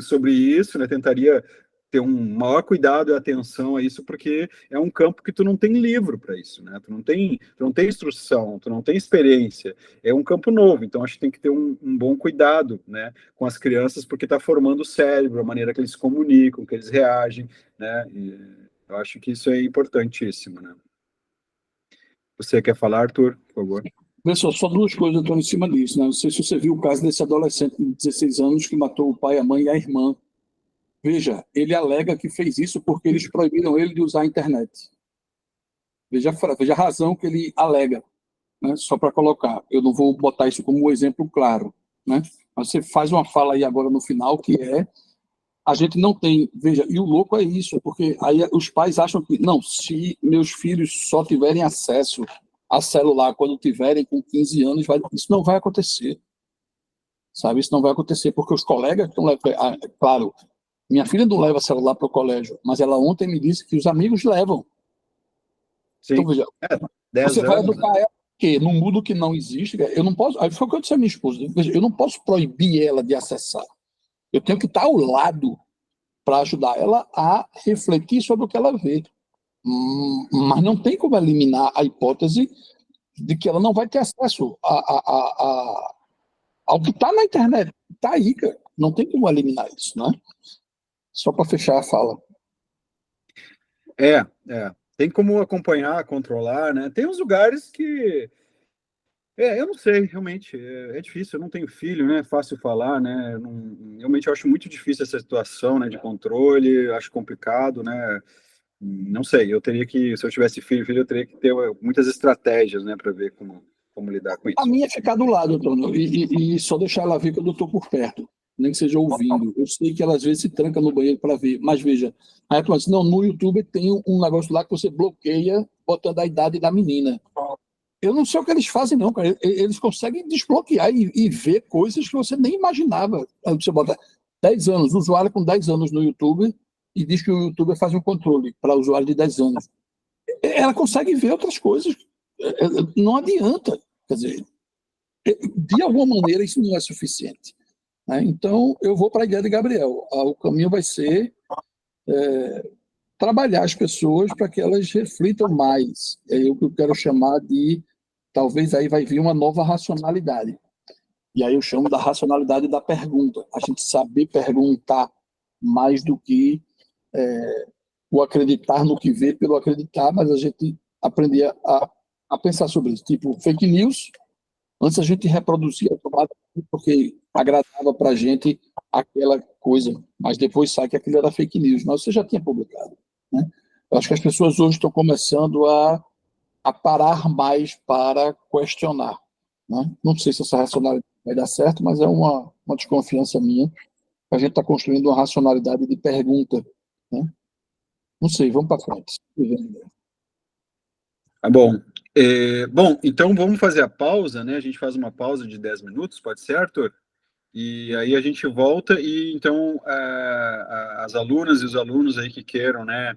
sobre isso, né? Tentaria ter um maior cuidado e atenção a isso, porque é um campo que tu não tem livro para isso, né? Tu não tem instrução, tu não tem experiência, é um campo novo, então acho que tem que ter um bom cuidado, né, com as crianças, porque está formando o cérebro, a maneira que eles se comunicam, que eles reagem, né? E eu acho que isso é importantíssimo, né? Você quer falar, Arthur, por favor? Pessoal, só 2 coisas estão em cima disso, né? Não sei se você viu o caso desse adolescente de 16 anos que matou o pai, a mãe e a irmã. Veja, ele alega que fez isso porque eles proibiram ele de usar a internet. Veja a razão que ele alega, né? Só para colocar. Eu não vou botar isso como um exemplo claro, né? Mas você faz uma fala aí agora no final que a gente não tem... Veja, e o louco é isso, porque aí os pais acham que, não, se meus filhos só tiverem acesso a celular quando tiverem com 15 anos, isso não vai acontecer. Sabe? Isso não vai acontecer, porque os colegas estão... Claro, Minha filha não leva celular para o colégio, mas ela ontem me disse que os amigos levam. Sim. Então, veja, 10 você vai anos, educar ela que num mundo que não existe, eu não posso. Aí foi o que eu disse à minha esposa: veja, eu não posso proibir ela de acessar. Eu tenho que estar ao lado para ajudar ela a refletir sobre o que ela vê. Mas não tem como eliminar a hipótese de que ela não vai ter acesso ao que está na internet. Está aí, cara. Não tem como eliminar isso, né? Só para fechar a fala. Tem como acompanhar, controlar, né? Tem uns lugares que... eu não sei, realmente, é difícil, eu não tenho filho, né? É fácil falar, né? Realmente eu acho muito difícil essa situação, né, de controle, acho complicado, né? Não sei, eu teria que, se eu tivesse filho, eu teria que ter muitas estratégias, né, para ver como lidar com A isso. minha é ficar do lado, Antônio, e só deixar ela ver quando eu estou por perto, nem que seja ouvindo. Eu sei que ela às vezes se tranca no banheiro para ver, mas veja, aí ela fala assim, não, no YouTube tem um negócio lá que você bloqueia botando a idade da menina. Eu não sei o que eles fazem, não, cara. Eles conseguem desbloquear e ver coisas que você nem imaginava. Aí você bota 10 anos, usuário com 10 anos no YouTube, e diz que o YouTube faz um controle para usuário de 10 anos. Ela consegue ver outras coisas. Não adianta. Quer dizer, de alguma maneira, isso não é suficiente, né? Então, eu vou para a ideia de Gabriel. O caminho vai ser trabalhar as pessoas para que elas reflitam mais. É o que eu quero chamar de... Talvez aí vai vir uma nova racionalidade. E aí eu chamo da racionalidade da pergunta. A gente saber perguntar mais do que o acreditar no que vê pelo acreditar, mas a gente aprender a pensar sobre isso. Tipo, fake news, antes a gente reproduzia automaticamente porque agradava para a gente aquela coisa, mas depois sai que aquilo era fake news, mas você já tinha publicado, né? Eu acho que as pessoas hoje estão começando a parar mais para questionar, né? Não sei se essa racionalidade vai dar certo, mas é uma desconfiança minha. A gente está construindo uma racionalidade de pergunta, né? Não sei, vamos para frente. Tá bom. Bom, então vamos fazer a pausa, né? A gente faz uma pausa de 10 minutos, pode ser, Arthur? E aí a gente volta e então as alunas e os alunos aí que queiram, né,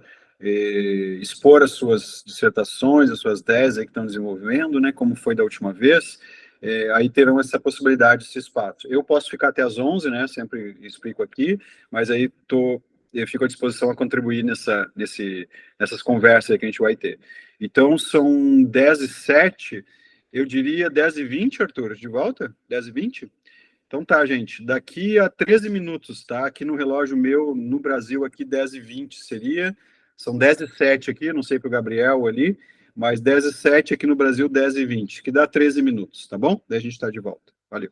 expor as suas dissertações, as suas teses aí que estão desenvolvendo, né, como foi da última vez, aí terão essa possibilidade, esse espaço. Eu posso ficar até às 11, né, sempre explico aqui, mas aí eu fico à disposição a contribuir nessas conversas que a gente vai ter. Então, são 10h07, eu diria 10h20, Arthur, de volta? 10h20? Então tá, gente, daqui a 13 minutos, tá? Aqui no relógio meu, no Brasil, aqui 10h20 seria, são 10h07 aqui, não sei para o Gabriel ali, mas 10h07 aqui no Brasil, 10h20, que dá 13 minutos, tá bom? Daí a gente está de volta. Valeu.